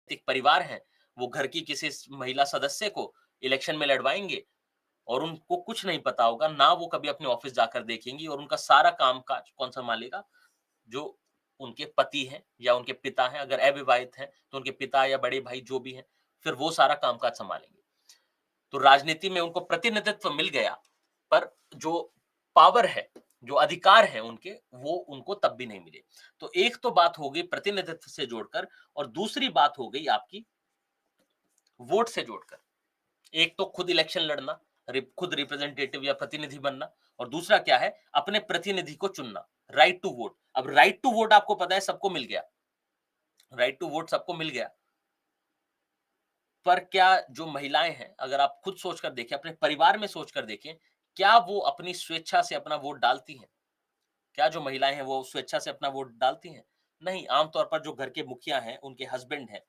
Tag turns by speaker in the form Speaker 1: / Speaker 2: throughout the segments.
Speaker 1: राजनीतिक परिवार हैं, वो घर की किसी महिला सदस्य को इलेक्शन में लड़वाएँगे और उनको कुछ नहीं पता होगा, ना वो कभी अपने ऑफिस जाकर देखेंगी और उनका सारा काम-काज कौन सँभालेगा? जो उनके पति हैं या उनके पिता हैं, अगर अविवाहित हैं, तो उनके पिता या बड़े भाई जो भी हैं, फिर वो सारा काम-काज सँभालेंगे। तो राजनीति में उनको प्रतिनिधित्व मिल गया, पर जो पावर है, जो अधिकार हैं उनके, वो उनको तब भी नहीं मिले। तो एक तो बात हो गई प्रतिनिधित्व से जोड़कर और दूसरी बात हो गई आपकी वोट से जोड़कर। एक तो खुद इलेक्शन लड़ना, खुद रिप्रेजेंटेटिव या प्रतिनिधि बनना और दूसरा क्या है अपने प्रतिनिधि को चुनना, राइट टू वोट। अब राइट टू वोट आपको पता है सबको मिल गया, राइट टू वोट सबको मिल गया, पर क्या जो महिलाएं हैं अगर आप खुद सोचकर देखें, अपने परिवार में सोचकर देखें, क्या वो अपनी स्वेच्छा से अपना वोट डालती हैं? क्या जो महिलाएं हैं वो स्वेच्छा से अपना वोट डालती हैं? नहीं, आमतौर पर जो घर के मुखिया हैं, उनके हस्बैंड हैं,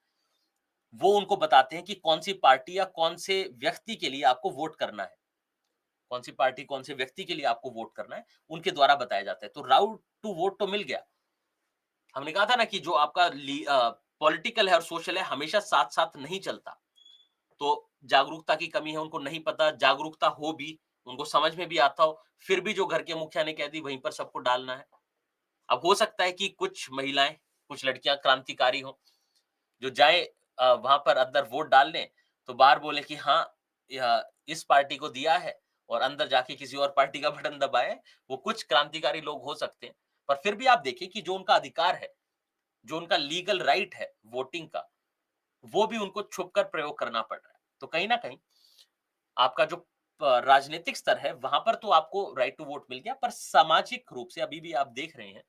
Speaker 1: वो उनको बताते हैं कि कौन सी पार्टी या कौन से व्यक्ति के लिए आपको वोट करना है। कौन सी पार्टी, कौन से व्यक्ति के लिए आपको वोट करना है, उनके द्वारा बताया जाता है। तो राउट टू वोट तो मिल गया। हमने कहा था ना कि जो आपका पॉलिटिकल है और सोशल है, हमेशा साथ-साथ नहीं चलता। तो जागरूकता की कमी है, उनको नहीं पता, जागरूकता हो भी, उनको समझ में भी आता हो, फिर भी जो घर के मुखिया ने कह दी वहीं पर सबको डालना है। अब हो सकता है कि कुछ महिलाएँ, कुछ लड़कियाँ क्रांतिकारी हों, जो जाएँ वहाँ पर अंदर वोट डालने, तो बाहर बोले कि हाँ, इस पार्टी को दिया है और अंदर जाके किसी और पार्टी का बटन दबाएँ, वो कुछ क्रांतिकारी लोग हो सकते हैं। पर फिर भी आप देखिए कि जो उनका अधिकार है, जो उनका लीगल राइट है वोटिंग का, वो भी उनको छुपकर प्रयोग करना पड़ रहा है। तो कहीं न कहीं आपका जो राजनीतिक स्तर है, वहाँ पर तो आपको राइट टू वोट मिल गया, पर सामाजिक रूप से अभी भी आप देख रहे हैं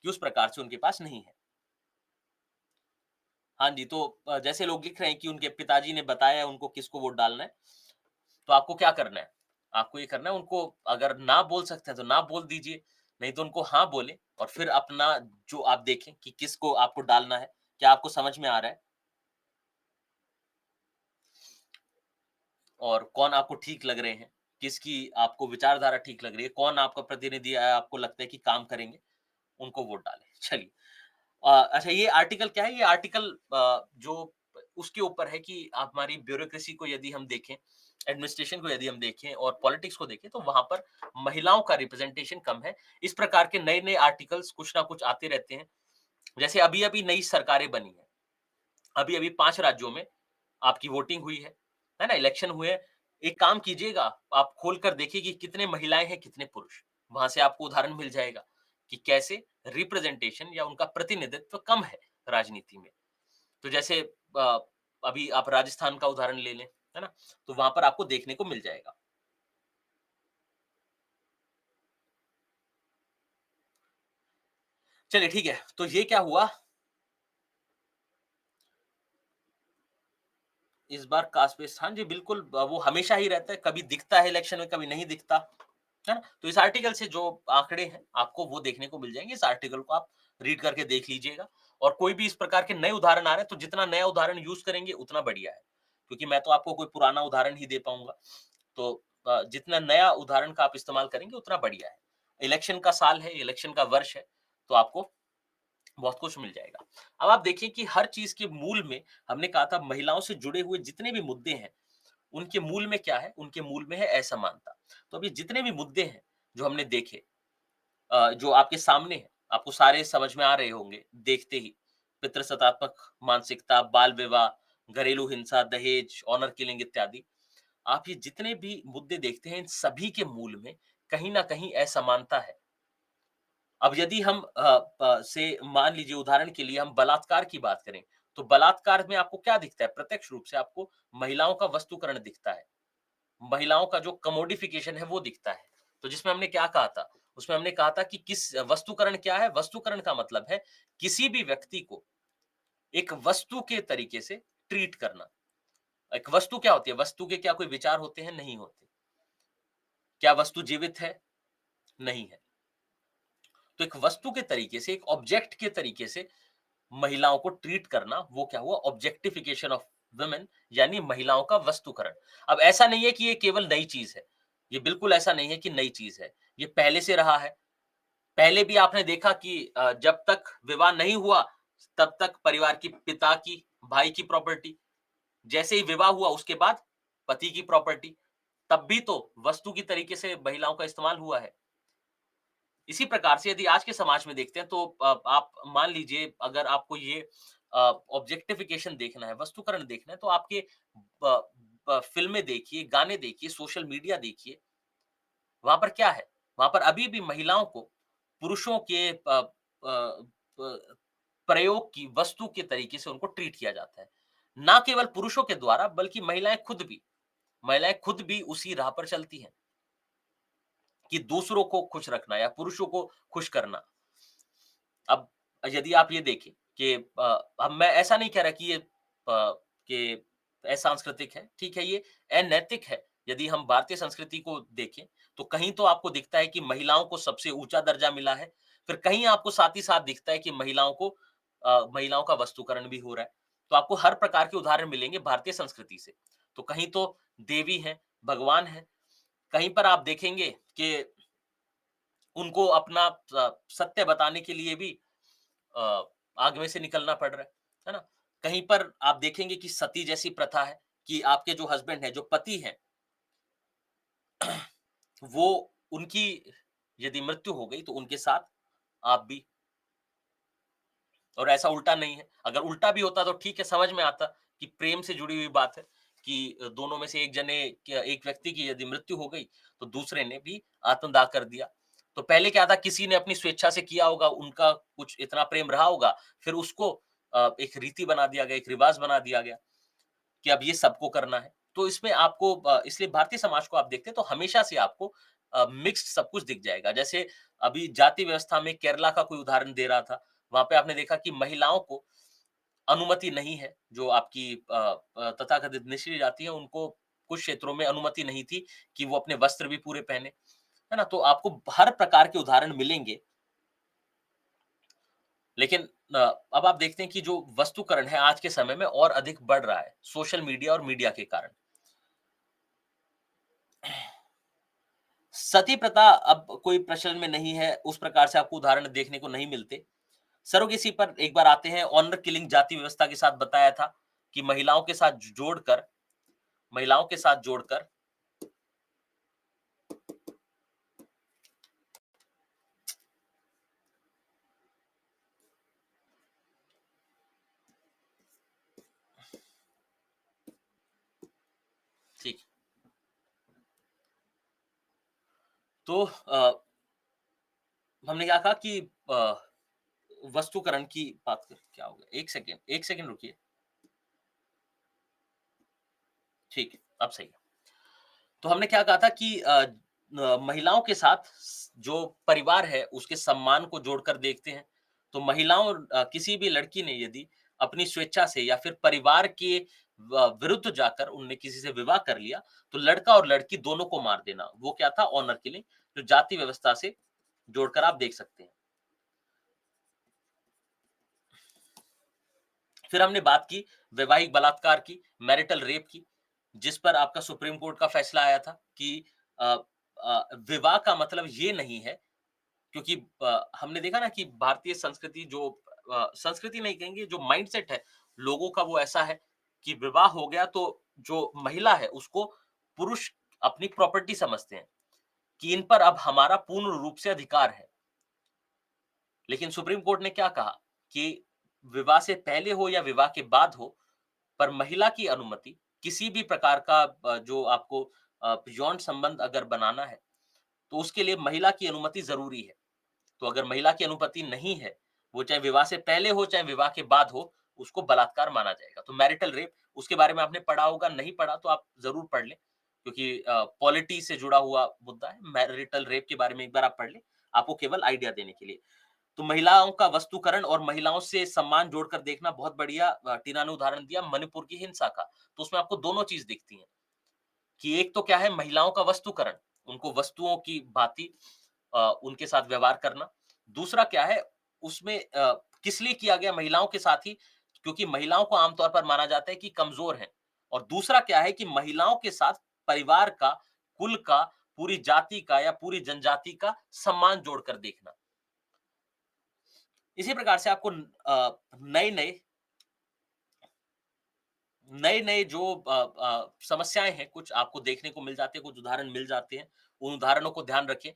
Speaker 1: कि उस प्रकार से उनके पास नहीं है। हाँ जी, तो जैसे लोग लिख रहे हैं कि उनके पिताजी ने बताया उनको किसको वोट डालना है, तो आपको क्या करना है? आपको ये करना है उनको अगर ना बोल सकते हैं तो ना बोल दीजिए, नहीं तो उनको हाँ बोलें और फिर अपना जो आप देखें कि किसको आपको डालना है, क्या आपको समझ में आ रहा है और कौन आपको ठीक लग रहे हैं, किसकी आपको विचारधारा ठीक लग रही है, कौन आपका प्रतिनिधि आपको लगता है कि काम करेंगे, उनको वोट डालें। चलिए अच्छा ये आर्टिकल क्या है? ये आर्टिकल जो उसके ऊपर है कि आप हमारी ब्यूरोक्रेसी को यदि हम देखें, एडमिनिस्ट्रेशन को यदि हम देखें और पॉलिटिक्स को देखें, तो वहाँ पर महिलाओं का रिप्रेजेंटेशन कम है। इस प्रकार के नए-नए आर्टिकल्स कुछ ना कुछ आते रहते हैं। जैसे अभी-अभी नई सरकारें बनी हैं। अभी-अभी 5 राज्यों में आपकी वोटिंग हुई है ना? इलेक्शन हुए हैं। एक काम कीजिएगा, आप खोल कर देखिए कि कितने महिलाएँ हैं, कितने पुरुष। वहाँ से आपको उदाहरण मिल जाएगा कि कैसे रिप्रेजेंटेशन या उनका प्रतिनिधित्व कम है राजनीति में। तो जैसे अ, अभी आप राजस्थान का उदाहरण ले लें, है ना? तो वहाँ पर आपको देखने को मिल जाएगा। चलिए ठीक है, तो ये क्या हुआ इस बार कास्ट बेस्ड हाँ जी, बिल्कुल वो हमेशा ही रहता है, कभी दिखता है इलेक्शन में, कभी नहीं दिखता, है ना? तो इस आर्टिकल से जो आंकड़े हैं, आपको वो देखने को मिल जाएँगे। इस आर्टिकल को आप रीड करके देख लीजिएगा और कोई भी इस प्रकार के नए उदाहरण आ रहे हैं, तो जितना नया उदाहरण यूज़ करेंगे, उतना बढ़िया है। क्योंकि मैं तो आपको कोई पुराना उदाहरण ही दे पाऊँगा। तो जितना नया उदाहरण का आप इस्तेमाल करेंगे, उतना बढ़िया है। इलेक्शन का साल है, इलेक्शन का वर्ष है, तो आपको बहुत कुछ मिल जाएगा। अब आप देखिए कि हर चीज़ के मूल में हमने कहा था महिलाओं से जुड़े हुए जितने भी मुद्दे हैं, उनके मूल में क्या है? उनके मूल में है असमानता। तो अभी जितने भी मुद्दे हैं, जो हमने देखे जो आपके सामने हैं, आपको सारे समझ में आ रहे होंगे देखते ही। पितृसत्तात्मक मानसिकता, बाल विवाह, घरेलू हिंसा, दहेज, ऑनर किलिंग इत्यादि। आप ये जितने भी मुद्दे देखते हैं, इन सभी के मूल में कहीं न कहीं असमानता है। अब यदि हम से मान लीजिए उदाहरण के लिए हम बलात्कार की बात करें, तो बलात्कार में आपको क्या दिखता है? प्रत्यक्ष रूप से आपको महिलाओं का वस्तुकरण दिखता है। महिलाओं का जो कमोडिफिकेशन है वो दिखता है। तो जिसमें हमने क्या कहा था? उसमें हमने कहा था कि किस वस्तुकरण क्या है? वस्तुकरण का मतलब है किसी भी व्यक्ति को एक वस्तु के तरीके से ट्रीट करना। एक वस्तु क्या होती है? वस्तु के क्या कोई विचार होते हैं? नहीं होते। क्या वस्तु जीवित है? नहीं है। तो एक वस्तु के तरीके से, एक ऑब्जेक्ट के तरीके से महिलाओं को ट्रीट करना, वो क्या हुआ? ऑब्जेक्टिफिकेशन ऑफ वुमेन यानी महिलाओं का वस्तुकरण। अब ऐसा नहीं है कि ये केवल नई चीज़ है। ये बिल्कुल ऐसा नहीं है कि नई चीज़ है। ये पहले से रहा है। पहले भी आपने देखा कि जब तक विवाह नहीं हुआ, तब तक परिवार की पिता की भाई की प्रॉपर्टी, जैसे ही विवाह हुआ उसके बाद पति की प्रॉपर्टी, तब भी तो वस्तु की तरीके से महिलाओं का इस्तेमाल हुआ है। इसी प्रकार से यदि आज के समाज में देखते हैं तो आप मान लीजिए अगर आपको ये ऑब्जेक्टिफिकेशन देखना है, वस्तुकरण देखना है तो आपके फ़िल्में देखिए, गाने देखिए, सोशल मीडिया देखिए, वहाँ पर क्या है? वहाँ पर अभी भी महिलाओं को पुरुषों के प प्रयोग की वस्तु के तरीके से उनको ट्रीट किया जाता है। ना केवल पुरुषों के द्वारा बल्कि महिलाएँ खुद भी उसी राह पर चलती हैं कि दूसरों को खुश रखना या पुरुषों को खुश करना। अब यदि आप ये देखें कि अब मैं ऐसा नहीं कह रहा कि कि असांस्कृतिक है, ठीक है, ये अनैतिक है। यदि हम भारतीय संस्कृति को देखें, तो कहीं तो आपको दिखता है कि महिलाओं को सबसे ऊँचा दर्जा मिला है, फिर कहीं आपको साथ ही साथ दिखता है कि महिलाओं का वस्तुकरण भी हो रहा है। तो आपको हर प्रकार के उदाहरण मिलेंगे भारतीय संस्कृति से। तो कहीं तो देवी हैं, भगवान हैं, कहीं पर आप देखेंगे कि उनको अपना सत्य बताने के लिए भी अ, आग में से निकलना पड़ रहा है ना? कहीं पर आप देखेंगे कि सती जैसी प्रथा है कि आपके जो हस्बैंड हैं, जो पति हैं, वो उनकी यदि मृत्यु हो गई तो उनके साथ आप भी, और ऐसा उल्टा नहीं है। अगर उल्टा भी होता तो ठीक है, समझ में आता कि प्रेम से जुड़ी हुई बात है कि दोनों में से एक व्यक्ति की यदि मृत्यु हो गई, तो दूसरे ने भी आत्मदाह कर दिया। तो पहले क्या था, किसी ने अपनी स्वेच्छा से किया होगा, उनका कुछ इतना प्रेम रहा होगा, फिर उसको एक रीति बना दिया गया, एक रिवाज बना दिया गया कि अब ये सबको करना है। तो इसमें आपको इसलिए भारतीय समाज को आप देखते हैं तो हमेशा से आपको मिक्स्ड सब कुछ दिख जाएगा। जैसे अभी जाति व्यवस्था में केरला का कोई उदाहरण दे रहा था, वहाँ पे आपने देखा कि महिलाओं को अनुमति नहीं है, जो आपकी तथाकथित निचली जाति है, उनको कुछ क्षेत्रों में अनुमति नहीं थी कि वो अपने वस्त्र भी पूरे पहने, है ना? तो आपको हर प्रकार के उदाहरण मिलेंगे, लेकिन अब आप देखते हैं कि जो वस्तुकरण है आज के समय में और अधिक बढ़ रहा है, सोशल मीडिया और मीडिया के कारण। सती प्रथा अब कोई प्रचलन में नहीं है, उस प्रकार से आपको उदाहरण देखने को नहीं मिलते। सरोगेसी पर एक बार आते हैं, ऑनर किलिंग जाति व्यवस्था के साथ बताया था कि महिलाओं के साथ जोड़कर ठीक। तो हमने क्या कहा कि वस्तुकरण की बात कर क्या हो गया? 1 सेकंड रुकिए। ठीक है, अब सही है। तो हमने क्या कहा था कि महिलाओं के साथ जो परिवार है उसके सम्मान को जोड़कर देखते हैं। तो किसी भी लड़की ने यदि अपनी स्वेच्छा से या फिर परिवार के विरुद्ध जाकर उनने किसी से विवाह कर लिया, तो लड़का और लड़की दोनों को मार देना, वो क्या था? ऑनर किलिंग, जो जाति व्यवस्था से जोड़कर आप देख सकते हैं। फिर हमने बात की वैवाहिक बलात्कार की, मैरिटल रेप की, जिस पर आपका सुप्रीम कोर्ट का फैसला आया था कि अ विवाह का मतलब ये नहीं है, क्योंकि हमने देखा ना कि भारतीय संस्कृति संस्कृति नहीं कहेंगे, जो माइंडसेट है लोगों का वो ऐसा है कि विवाह हो गया तो जो महिला है उसको पुरुष अपनी प्रॉपर्टी समझते हैं कि इन पर अब हमारा पूर्ण रूप से अधिकार है। लेकिन सुप्रीम कोर्ट ने क्या कहा कि विवाह से पहले हो या विवाह के बाद हो, पर महिला की अनुमति किसी भी प्रकार का जो आपको यौन संबंध अगर बनाना है, तो उसके लिए महिला की अनुमति ज़रूरी है। तो अगर महिला की अनुमति नहीं है, वो चाहे विवाह से पहले हो, चाहे विवाह के बाद हो, उसको बलात्कार माना जाएगा। तो मैरिटल रेप, उसके बारे में आपने पढ़ा होगा, नहीं पढ़ा तो आप ज़रूर पढ़ लें, क्योंकि पॉलिटी से जुड़ा हुआ मुद्दा है। मैरिटल रेप के बारे में एक बार आप पढ़ लें, आपको केवल आइडिया देने के लिए। तो महिलाओं का वस्तुकरण और महिलाओं से सम्मान जोड़कर देखना बहुत बढ़िया। टीना ने उदाहरण दिया मणिपुर की हिंसा का, तो उसमें आपको दोनों चीज़ दिखती हैं कि एक तो क्या है, महिलाओं का वस्तुकरण, उनको वस्तुओं की भाँति उनके साथ व्यवहार करना। दूसरा क्या है, उसमें किस लिए किया गया महिलाओं के साथ ही, क्योंकि महिलाओं को आम तौर पर माना जाता है कि कमज़ोर हैं। और दूसरा क्या है कि महिलाओं के साथ परिवार का, कुल का, पूरी जाति का या पूरी जनजाति का सम्मान जोड़कर देखना। इसी प्रकार से आपको नए-नए नए-नए जो समस्याएँ हैं, कुछ आपको देखने को मिल जाते हैं, कुछ उदाहरण मिल जाते हैं। उन उदाहरणों को ध्यान रखें,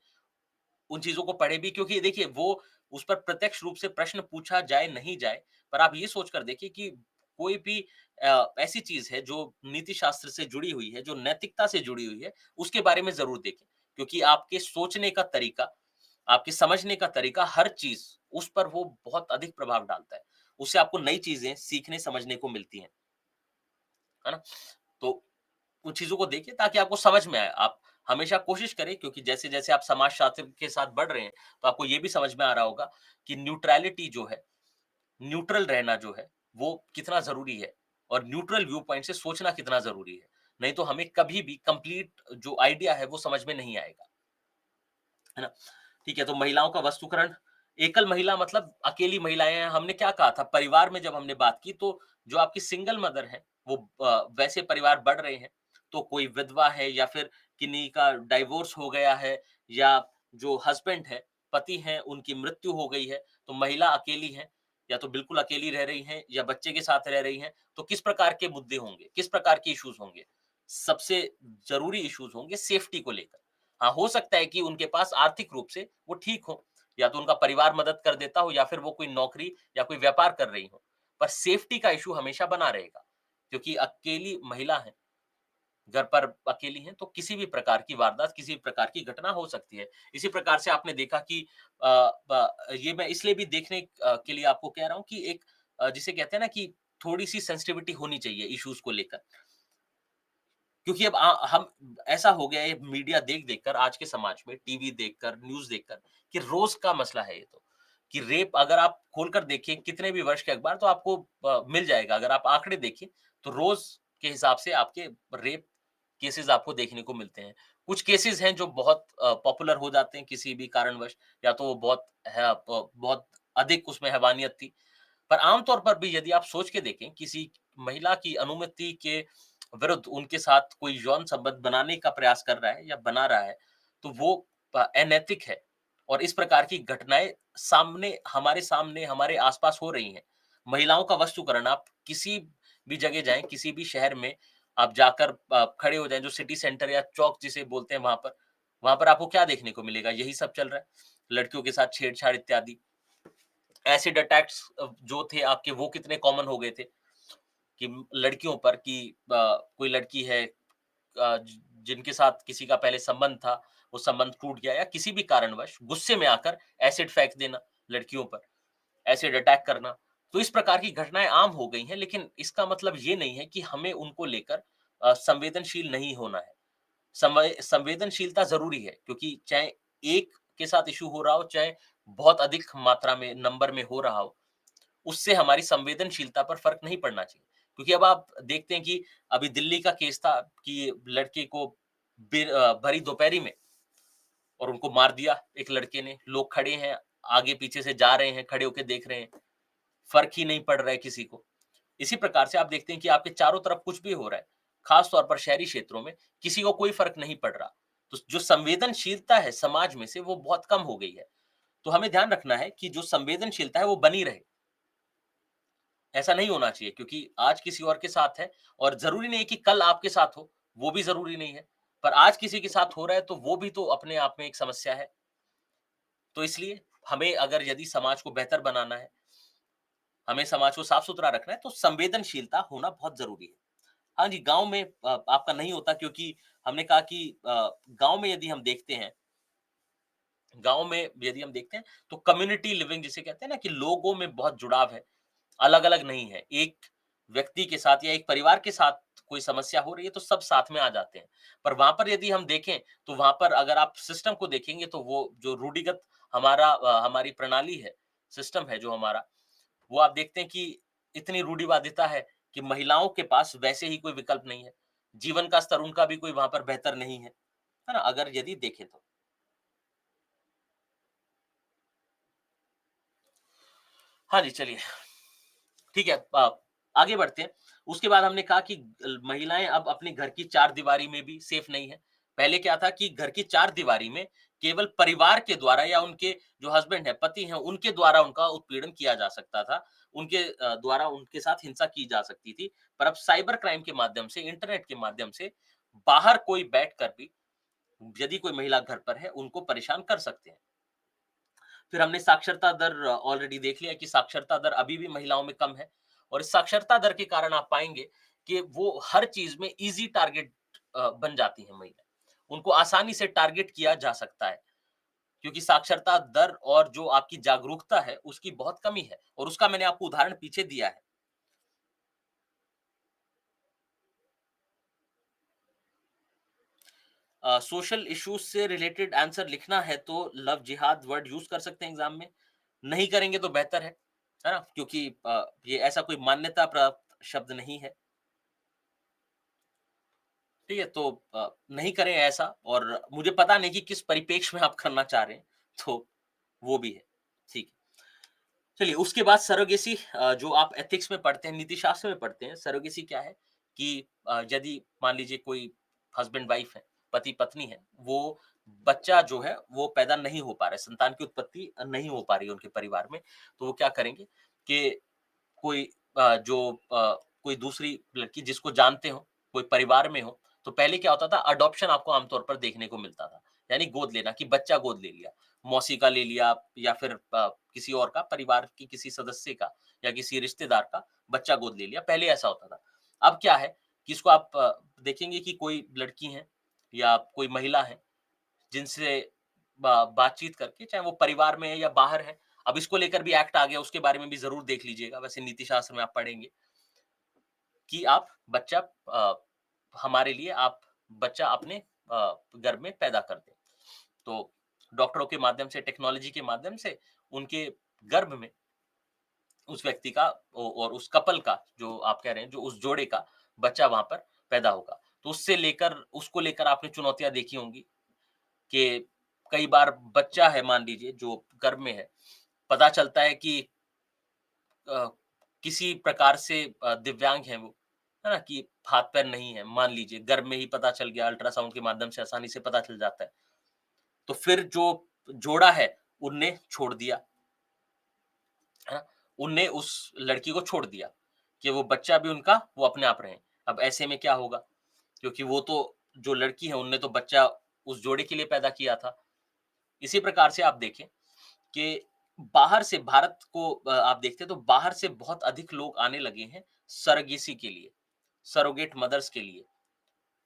Speaker 1: उन चीज़ों को पढ़ें भी, क्योंकि देखिए वो उस पर प्रत्यक्ष रूप से प्रश्न पूछा जाए, नहीं जाए, पर आप ये सोचकर देखिए कि कोई भी ऐसी चीज़ है जो नीति शास्त्र से जुड़ी हुई है, जो नैतिकता से जुड़ी हुई है, उसके बारे में ज़रूर देखें। क्योंकि आपके सोचने का तरीका, आपके समझने का तरीका, हर चीज़ उस पर वो बहुत अधिक प्रभाव डालता है। उससे आपको नई चीज़ें सीखने, समझने को मिलती हैं। है ना? तो उन चीज़ों को देखिए ताकि आपको समझ में आए। आप हमेशा कोशिश करें, क्योंकि जैसे-जैसे आप समाजशास्त्र के साथ बढ़ रहे हैं, तो आपको ये भी समझ में आ रहा होगा कि न्यूट्रैलिटी जो है, न्यूट्रल रहना जो है, वो कितना ज़रूरी है और न्यूट्रल व्यू पॉइंट से सोचना कितना ज़रूरी है। नहीं तो हमें कभी भी कंप्लीट जो आइडिया है, वो समझ में नहीं आएगा। है ना? ठीक है, तो महिलाओं का वस्तुकरण, एकल महिला मतलब अकेली महिलाएँ हैं। हमने क्या कहा था, परिवार में जब हमने बात की, तो जो आपकी सिंगल मदर है, वो वैसे परिवार बढ़ रहे हैं, तो कोई विधवा है या फिर किन्हीं का डाइवोर्स हो गया है, या जो हस्बैंड है, पति हैं, उनकी मृत्यु हो गई है, तो महिला अकेली है, या तो बिल्कुल अकेली रह रही हैं या बच्चे के साथ रह रही हैं, तो किस प्रकार के मुद्दे होंगे, किस प्रकार के इश्यूज़ होंगे? सबसे ज़रूरी इश्यूज़ होंगे सेफ्टी को लेकर। हाँ, हो सकता है कि उनके पास आर्थिक रूप से वो ठीक हो, या तो उनका परिवार मदद कर देता हो, या फिर वो कोई नौकरी या कोई व्यापार कर रही हो। पर सेफ्टी का इश्यू हमेशा बना रहेगा, क्योंकि अकेली महिला है, घर पर अकेली हैं, तो किसी भी प्रकार की वारदात, किसी भी प्रकार की घटना हो सकती है। इसी प्रकार से आपने देखा कि अ, ये मैं इसलिए भी देखने के लिए आपको कह रहा हूँ कि एक जिसे कहते हैं ना कि थोड़ी-सी सेंसिटिविटी होनी चाहिए इश्यूज़ को लेकर। क्योंकि अब हम ऐसा हो गया है मीडिया देख-देख कर, आज के समाज में टीवी देखकर, न्यूज़ देखकर, कि रोज़ का मसला है ये तो, कि रेप अगर आप खोलकर देखिए कितने भी वर्ष के अखबार, तो आपको मिल जाएगा। अगर आप आंकड़े देखिए, तो रोज़ के हिसाब से आपके रेप केसेज़ आपको देखने को मिलते हैं। कुछ केसेज़ हैं जो बहुत पॉपुलर हो जाते हैं किसी भी कारणवश, या तो वो बहुत है बहुत अधिक उसमें हैवानियत थी। पर आम तौर पर भी यदि आप सोच के देखें, किसी महिला की अनुमति के विरुद्ध उनके साथ कोई यौन संबंध बनाने का प्रयास कर रहा है या बना रहा है, तो वो अनैतिक है, और इस प्रकार की घटनाएँ हमारे सामने, हमारे आस-पास हो रही हैं। महिलाओं का वस्तुकरण, आप किसी भी जगह जाएँ, किसी भी शहर में आप जाकर खड़े हो जाएँ, जो सिटी सेंटर या चौक जिसे बोलते हैं वहाँ पर आपको क्या देखने को मिलेगा? यही सब चल रहा है। लड़कियों के साथ छेड़छाड़ इत्यादि। एसिड अटैक्स जो थे आपके, वो कितने कॉमन हो गए थे कि लड़कियों पर, कि कोई लड़की है जिनके साथ किसी का पहले संबंध था, वो संबंध टूट गया, या किसी भी कारणवश गुस्से में आकर एसिड फेंक देना लड़कियों पर, एसिड अटैक करना। तो इस प्रकार की घटनाएँ आम हो गई हैं, लेकिन इसका मतलब ये नहीं है कि हमें उनको लेकर संवेदनशील नहीं होना है। संवेदनशीलता ज़रूरी है, क्योंकि चाहे एक के साथ इश्यू हो रहा हो, चाहे बहुत अधिक मात्रा में, नंबर में हो रहा हो, उससे हमारी संवेदनशीलता पर फ़र्क नहीं पड़ना चाहिए। क्योंकि अब आप देखते हैं कि अभी दिल्ली का केस था कि लड़के को भरी दोपहरी में और उनको मार दिया एक लड़के ने। लोग खड़े हैं, आगे-पीछे से जा रहे हैं, खड़े होके देख रहे हैं, फ़र्क ही नहीं पड़ रहा है किसी को। इसी प्रकार से आप देखते हैं कि आपके चारों तरफ कुछ भी हो रहा है, ख़ास तौर पर शहरी क्षेत्रों में, किसी को कोई फ़र्क नहीं पड़ रहा। तो जो संवेदनशीलता है समाज में से, वो बहुत कम हो गई है। तो हमें ध्यान रखना है कि जो संवेदनशीलता है वो बनी रहे। ऐसा नहीं होना चाहिए, क्योंकि आज किसी और के साथ है, और ज़रूरी नहीं है कि कल आपके साथ हो, वो भी ज़रूरी नहीं है। पर आज किसी के साथ हो रहा है, तो वो भी तो अपने आप में एक समस्या है। तो इसलिए हमें, अगर यदि समाज को बेहतर बनाना है, हमें समाज को साफ-सुथरा रखना है, तो संवेदनशीलता होना बहुत ज़रूरी है। हाँ जी, गाँव में आपका नहीं होता, क्योंकि हमने कहा कि गाँव में यदि हम देखते हैं, तो कम्युनिटी लिविंग जिसे कहते हैं ना, कि लोगों में बहुत जुड़ाव है, अलग-अलग नहीं है। एक व्यक्ति के साथ या एक परिवार के साथ कोई समस्या हो रही है, तो सब साथ में आ जाते हैं। पर वहाँ पर यदि हम देखें, तो वहाँ पर अगर आप सिस्टम को देखेंगे, तो वो जो रूढ़िगत हमारी प्रणाली है, सिस्टम है जो हमारा, वो आप देखते हैं कि इतनी रूढ़िवादिता है कि महिलाओं के पास वैसे ही कोई विकल्प नहीं है। जीवन का स्तर उनका भी कोई वहाँ पर बेहतर नहीं है। है ना? अगर यदि देखें तो। हाँ जी, चलिए, ठीक है, आगे बढ़ते हैं। उसके बाद हमने कहा कि महिलाएँ अब अपने घर की चारदीवारी में भी सेफ नहीं है। पहले क्या था कि घर की चारदीवारी में केवल परिवार के द्वारा, या उनके जो हस्बैंड हैं, पति हैं, उनके द्वारा उनका उत्पीड़न किया जा सकता था। उनके द्वारा उनके साथ हिंसा की जा सकती थी। पर अब साइबर क्राइम के माध्यम से, इंटरनेट के माध्यम से बाहर कोई बैठकर भी यदि कोई महिला घर पर है, उनको परेशान कर सकते हैं। फिर हमने साक्षरता दर ऑलरेडी देख लिया कि साक्षरता दर अभी भी महिलाओं में कम है और इस साक्षरता दर के कारण आप पाएँगे कि वो हर चीज़ में ईज़ी टारगेट बन जाती हैं महिलाएँ। उनको आसानी से टारगेट किया जा सकता है क्योंकि साक्षरता दर और जो आपकी जागरूकता है, उसकी बहुत कमी है और उसका मैंने आपको उदाहरण पीछे दिया है। सोशल इश्यूज से रिलेटेड आंसर लिखना है तो लव जिहाद वर्ड यूज कर सकते हैं एग्जाम में। नहीं करेंगे तो बेहतर है ना? क्योंकि ये ऐसा कोई मान्यता प्राप्त शब्द नहीं है। ठीक है? तो नहीं करें ऐसा और मुझे पता नहीं कि किस परिप्रेक्ष्य में आप करना चाह रहे हैं, तो वो भी है। ठीक है। चलिए उसके बाद सरोगेसी जो आप एथिक्स में पढ़ते हैं, नीति शास्त्र में पढ़ते हैं, सरोगेसी क्या है कि यदि मान लीजिए कोई हस्बैंड वाइफ है, पति-पत्नी है, वो बच्चा जो है वो पैदा नहीं हो पा रहा है, संतान की उत्पत्ति नहीं हो पा रही है उनके परिवार में, तो वो क्या करेंगे कि कोई जो कोई दूसरी लड़की जिसको जानते हो, कोई परिवार में हो, तो पहले क्या होता था अडॉप्शन आपको आमतौर पर देखने को मिलता था। यानी गोद लेना कि बच्चा गोद ले लिया, मौसी का ले लिया या फिर किसी और का परिवार की किसी सदस्य का या किसी रिश्तेदार का बच्चा गोद ले लिया, पहले ऐसा होता था। अब क्या है कि इसको आप देखेंगे कि कोई लड़की है या कोई महिला है जिनसे बातचीत करके चाहे वो परिवार में है या बाहर है, अब इसको लेकर भी एक्ट आ गया, उसके बारे में भी ज़रूर देख लीजिएगा, वैसे नीति शास्त्र में आप पढ़ेंगे कि आप बच्चा हमारे लिए आप बच्चा अपने गर्भ में पैदा कर दें। तो डॉक्टरों के माध्यम से, टेक्नोलॉजी के माध्यम से उनके गर्भ में उस व्यक्ति का और उस कपल का जो आप कह रहे हैं, जो उस जोड़े का बच्चा वहाँ पर पैदा होगा। तो उससे लेकर उसको लेकर आपने चुनौतियाँ देखी होंगी कि कई बार बच्चा है मान लीजिए जो गर्भ में है, पता चलता है कि अ, किसी प्रकार से दिव्यांग है वो, है ना? कि हाथ-पैर नहीं है, मान लीजिए गर्भ में ही पता चल गया, अल्ट्रासाउंड के माध्यम से आसानी से पता चल जाता है। तो फिर जो जोड़ा है, उनने छोड़ दिया, है ना? उनने उस लड़की को छोड़ दिया कि वो बच्चा भी उनका, वो अपने आप रहें। अब ऐसे में क्या होगा? क्योंकि वो तो जो लड़की है, उनने तो बच्चा उस जोड़े के लिए पैदा किया था। इसी प्रकार से आप देखें कि बाहर से भारत को आप देखते हैं तो बाहर से बहुत अधिक लोग आने लगे हैं सरगेसी के लिए, सरोगेट मदर्स के लिए।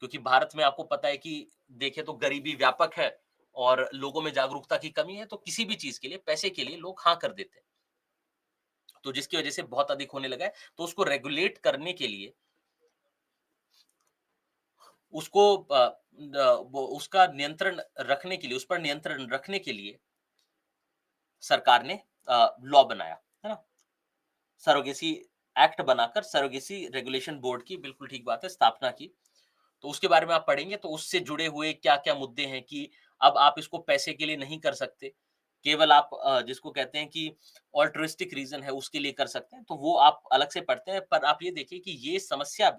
Speaker 1: क्योंकि भारत में आपको पता है कि देखें तो गरीबी व्यापक है और लोगों में जागरूकता की कमी है, तो किसी भी चीज़ के लिए, पैसे के लिए लोग हाँ कर देते हैं। तो जिसकी वजह से बहुत अधिक होने लगा है, तो उसको रेगुलेट करने के लिए उसको वो उसका नियंत्रण रखने के लिए, उस पर नियंत्रण रखने के लिए सरकार ने लॉ बनाया, है ना? सरोगेसी एक्ट बनाकर सरोगेसी रेगुलेशन बोर्ड की बिल्कुल ठीक बात है, स्थापना की। तो उसके बारे में आप पढ़ेंगे तो उससे जुड़े हुए क्या-क्या मुद्दे हैं कि अब आप इसको पैसे के लिए नहीं कर सकते। केवल आप जिसको कहते हैं कि अल्ट्रुइस्टिक रीज़न है उसके लिए कर सकते हैं, तो वो आप अलग से पढ़ते हैं। पर आप ये देखिए कि ये समस्या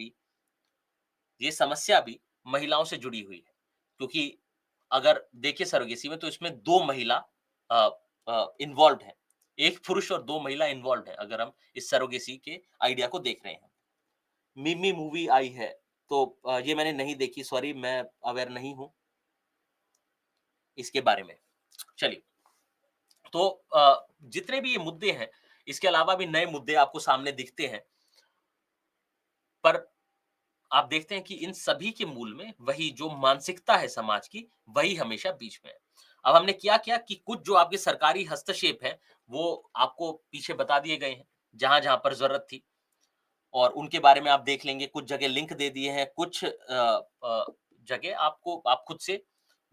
Speaker 1: भी महिलाओं से जुड़ी हुई है। क्योंकि अगर देखिए सरोगेसी में तो इसमें 2 महिला अ इन्वॉल्व्ड हैं। 1 पुरुष और 2 महिला इन्वॉल्व्ड हैं, अगर हम इस सरोगेसी के आइडिया को देख रहे हैं। मिमी मूवी आई है, तो ये मैंने नहीं देखी, सॉरी, मैं अवेयर नहीं हूँ इसके बारे में। चलिए, तो जितने भी ये मुद्दे हैं, इसके अलावा भी नए मुद्दे आपको सामने दिखते हैं, पर आप देखते हैं कि इन सभी के मूल में वही जो मानसिकता है समाज की, वही हमेशा बीच में है। अब हमने क्या-क्या कि कुछ जो आपके सरकारी हस्तक्षेप हैं, वो आपको पीछे बता दिए गए हैं, जहाँ-जहाँ पर ज़रूरत थी और उनके बारे में आप देख लेंगे, कुछ जगह लिंक दे दिए हैं, कुछ जगह आपको आप खुद से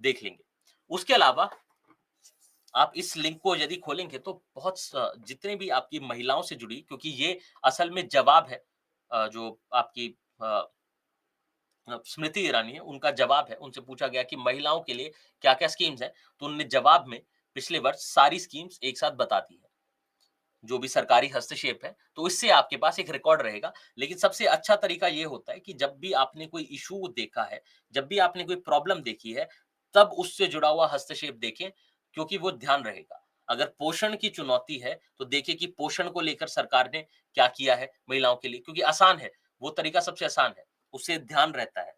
Speaker 1: देख लेंगे। उसके अलावा आप इस लिंक को यदि खोलेंगे तो बहुत जितने भी आपकी महिलाओं से जुड़ी, क्योंकि ये असल में जवाब है जो आपकी अ स्मृति ईरानी है, उनका जवाब है, उनसे पूछा गया कि महिलाओं के लिए क्या-क्या स्कीम्स हैं, तो उन्होंने जवाब में पिछले वर्ष सारी स्कीम्स एक साथ बता दी है, जो भी सरकारी हस्तक्षेप है, तो इससे आपके पास एक रिकॉर्ड रहेगा। लेकिन सबसे अच्छा तरीका ये होता है कि जब भी आपने कोई इश्यू देखा है, जब भी आपने कोई प्रॉब्लम देखी है, तब उससे जुड़ा हुआ हस्तक्षेप देखें, क्योंकि वो ध्यान रहेगा। अगर पोषण की चुनौती है, तो देखिए कि पोषण को लेकर सरकार ने क्या किया है महिलाओं के लिए, क्योंकि आसान है, वो तरीका सबसे आसान है, उससे ध्यान रहता है।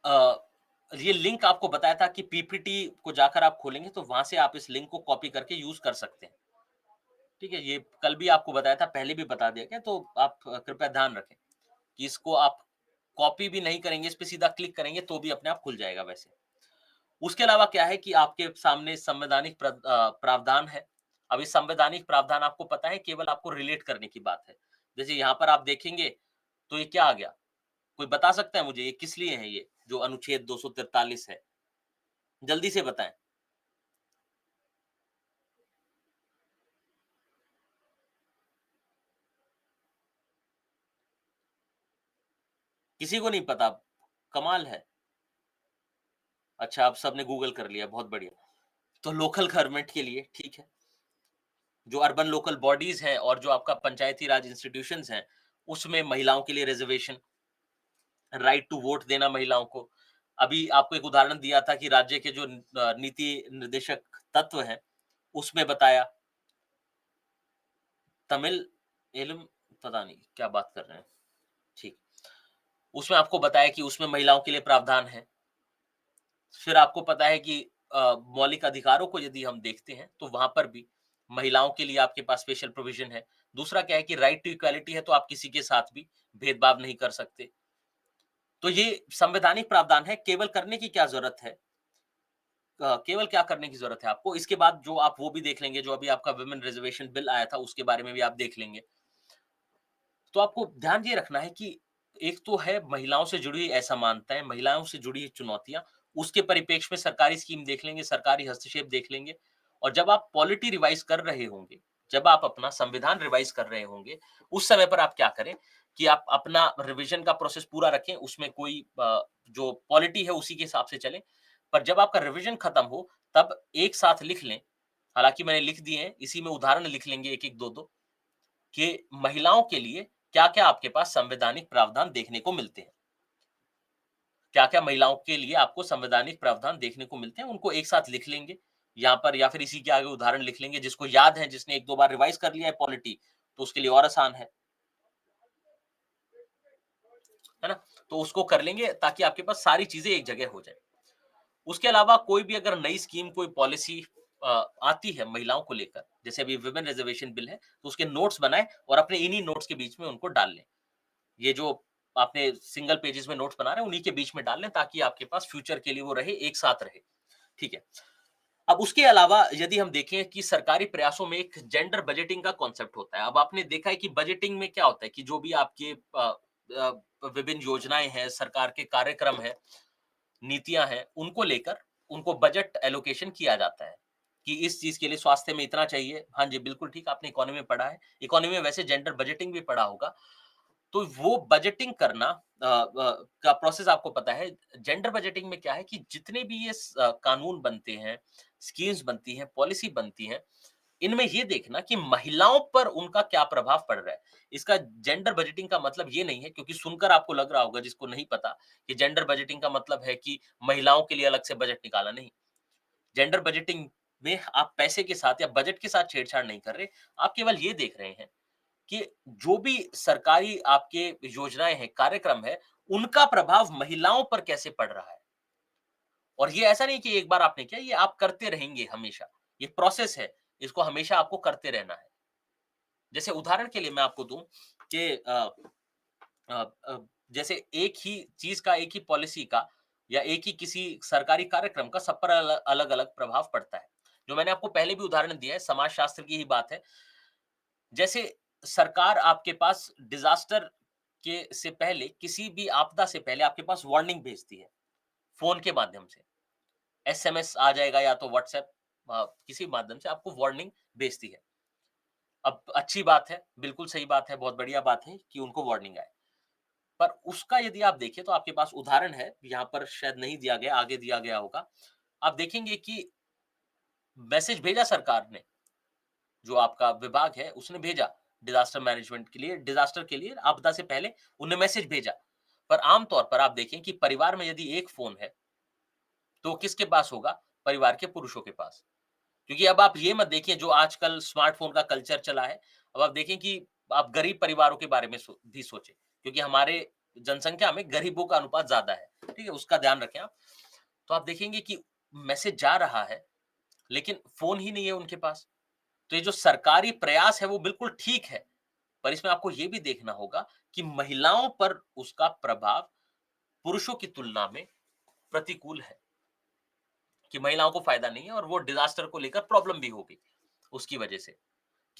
Speaker 1: अ, ये लिंक आपको बताया था कि पीपीटी को जाकर आप खोलेंगे तो वहाँ से आप इस लिंक को कॉपी करके यूज़ कर सकते हैं। ठीक है? ये कल भी आपको बताया था, पहले भी बता दिया गया, तो आप कृपया ध्यान रखें कि इसको आप कॉपी भी नहीं करेंगे, इस पे सीधा क्लिक करेंगे तो भी अपने आप खुल जाएगा वैसे। उसके अलावा क्या है कि आपके सामने संवैधानिक प्रावधान है। अब ये संवैधानिक प्रावधान आपको पता है केवल आपको रिलेट करने की बात है। जैसे यहाँ पर आप देखेंगे तो ये क्या आ गया? कोई बता सकता है मुझे ये किस लिए है ये, जो अनुच्छेद 243 है? जल्दी से बताएँ। किसी को नहीं पता? कमाल है। अच्छा, अब सबने गूगल कर लिया, बहुत बढ़िया। तो लोकल गवर्नमेंट के लिए ठीक है, जो अर्बन लोकल बॉडीज़ हैं और जो आपका पंचायती राज इंस्टीट्यूशंस हैं, उसमें महिलाओं के लिए रिज़र्वेशन, राइट टू वोट देना महिलाओं को। अभी आपको एक उदाहरण दिया था कि राज्य के जो नीति निर्देशक तत्व हैं, उसमें बताया तमिल इल्म पता नहीं क्या बात कर रहे हैं, ठीक। उसमें आपको बताया कि उसमें महिलाओं के लिए प्रावधान है। फिर आपको पता है कि मौलिक अधिकारों को यदि हम देखते हैं, तो वहाँ पर भी महिलाओं के लिए आपके पास स्पेशल प्रोविज़न है। दूसरा क्या है कि राइट टू इक्वालिटी है, तो आप किसी के साथ भी भेदभाव नहीं कर सकते। तो ये संवैधानिक प्रावधान है, केवल करने की क्या ज़रूरत है? केवल क्या करने की ज़रूरत है आपको? इसके बाद जो आप वो भी देख लेंगे, जो अभी आपका वुमेन रिज़र्वेशन बिल आया था, उसके बारे में भी आप देख लेंगे। तो आपको ध्यान ये रखना है कि एक तो है महिलाओं से जुड़ी असमानताएँ, महिलाओं से जुड़ी चुनौतियाँ, उसके परिप्रेक्ष्य में सरकारी स्कीम देख लेंगे, सरकारी हस्तक्षेप देख लेंगे और जब आप पॉलिटी रिवाइज़ कर रहे होंगे, जब आप अपना संविधान रिवाइज़ कर रहे होंगे, उस समय पर आप क्या करें कि आप अपना रिविज़न का प्रोसेस पूरा रखें, उसमें कोई जो पॉलिटी है उसी के हिसाब से चलें। पर जब आपका रिविज़न खत्म हो, तब एक साथ लिख लें, हालाँकि मैंने लिख दिए हैं, इसी में उदाहरण लिख लेंगे 1-1, 2-2 कि महिलाओं के लिए क्या-क्या आपके पास संवैधानिक प्रावधान देखने को मिलते हैं। क्या-क्या महिलाओं के लिए आपको संवैधानिक प्रावधान देखने को मिलते हैं, उनको एक साथ लिख लेंगे यहाँ पर या फिर इसी के आगे उदाहरण लिख लेंगे। जिसको याद है, जिसने 1-2 बार रिवाइज़ कर लिया है पॉलिटी, तो उसके लिए और आसान है ना? तो उसको कर लेंगे ताकि आपके पास सारी चीज़ें एक जगह हो जाएँ। उसके अलावा कोई भी अगर नई स्कीम, कोई पॉलिसी आती है महिलाओं को लेकर, जैसे अभी वुमेन रिज़र्वेशन बिल है, तो उसके नोट्स बनाएँ और अपने इन्हीं नोट्स के बीच में उनको डाल लें। ये जो आपने सिंगल पेजेस में नोट्स बना रहे हैं, उन्हीं के बीच में डाल लें ताकि आपके पास फ्यूचर के लिए वो रहे, एक साथ रहे, ठीक है। अब उसके अलावा यदि हम देखें कि सरकारी प्रयासों में एक जेंडर बजटिंग का कॉन्सेप्ट होता है। अब आपने देखा है कि बजटिंग में क्या होता है कि जो भी आपके विभिन्न योजनाएँ हैं, सरकार के कार्यक्रम हैं, नीतियाँ हैं, उनको लेकर उनको बजट एलोकेशन किया जाता है, कि इस चीज़ के लिए स्वास्थ्य में इतना चाहिए। हाँ जी, बिल्कुल ठीक, आपने इकोनॉमी में पढ़ा है। इकोनॉमी में वैसे जेंडर बजटिंग भी पढ़ा होगा। तो वो बजटिंग करना का प्रोसेस आपको पता है। जेंडर बजटिंग में क्या है कि जितने भी ये कानून बनते हैं, स्कीम्स बनती हैं, पॉलिसी बनती हैं, इनमें ये देखना कि महिलाओं पर उनका क्या प्रभाव पड़ रहा है। इसका जेंडर बजटिंग का मतलब ये नहीं है, क्योंकि सुनकर आपको लग रहा होगा जिसको नहीं पता कि जेंडर बजटिंग का मतलब है कि महिलाओं के लिए अलग से बजट निकाला, नहीं। जेंडर बजटिंग में आप पैसे के साथ या बजट के साथ छेड़छाड़ नहीं कर रहे, आप केवल ये देख रहे हैं कि जो भी सरकारी आपके योजनाएँ हैं, कार्यक्रम है, उनका प्रभाव महिलाओं पर कैसे पड़ रहा है। और ये ऐसा नहीं कि एक बार आपने किया, ये आप करते रहेंगे हमेशा। ये प्रोसेस है, इसको हमेशा आपको करते रहना है। जैसे उदाहरण के लिए मैं आपको दूँ कि अ अ, जैसे एक ही चीज़ का, एक ही पॉलिसी का या एक ही किसी सरकारी कार्यक्रम का सब पर अलग-अलग प्रभाव पड़ता है। जो मैंने आपको पहले भी उदाहरण दिया है, समाजशास्त्र की ही बात है। जैसे सरकार आपके पास डिज़ास्टर के से पहले, किसी भी आपदा से पहले आपके पास वार्निंग भेजती है, फ़ोन के माध्यम से। एसएमएस आ जाएगा या तो व्हाट्सएप, किसी माध्यम से आपको वार्निंग भेजती है। अब अच्छी बात है, बिल्कुल सही बात है, बहुत बढ़िया बात है कि उनको वार्निंग आए। पर उसका यदि आप देखें तो आपके पास उदाहरण है, यहाँ पर शायद नहीं दिया गया, आगे दिया गया होगा। आप देखेंगे कि मैसेज भेजा सरकार ने, जो आपका विभाग है उसने भेजा डिज़ास्टर मैनेजमेंट के लिए, डिज़ास्टर के लिए आपदा से पहले उन्होंने मैसेज भेजा। पर आम तौर पर आप देखें कि परिवार में यदि एक फ़ोन है, तो किसके पास होगा? परिवार के पुरुषों के पास। क्योंकि अब आप ये मत देखिए जो आजकल स्मार्टफ़ोन का कल्चर चला है, अब आप देखें कि आप गरीब परिवारों के बारे में भी सोचें, क्योंकि हमारे जनसंख्या में गरीबों का अनुपात ज़्यादा है, ठीक है? उसका ध्यान रखें आप। तो आप देखेंगे कि मैसेज जा रहा है, लेकिन फ़ोन ही नहीं है उनके पास। तो ये जो सरकारी प्रयास है वो बिल्कुल ठीक है, पर इसमें आपको ये भी देखना होगा कि महिलाओं पर उसका प्रभाव पुरुषों की तुलना में प्रतिकूल है, कि महिलाओं को फ़ायदा नहीं है और वो डिज़ास्टर को लेकर प्रॉब्लम भी होगी, उसकी वजह से।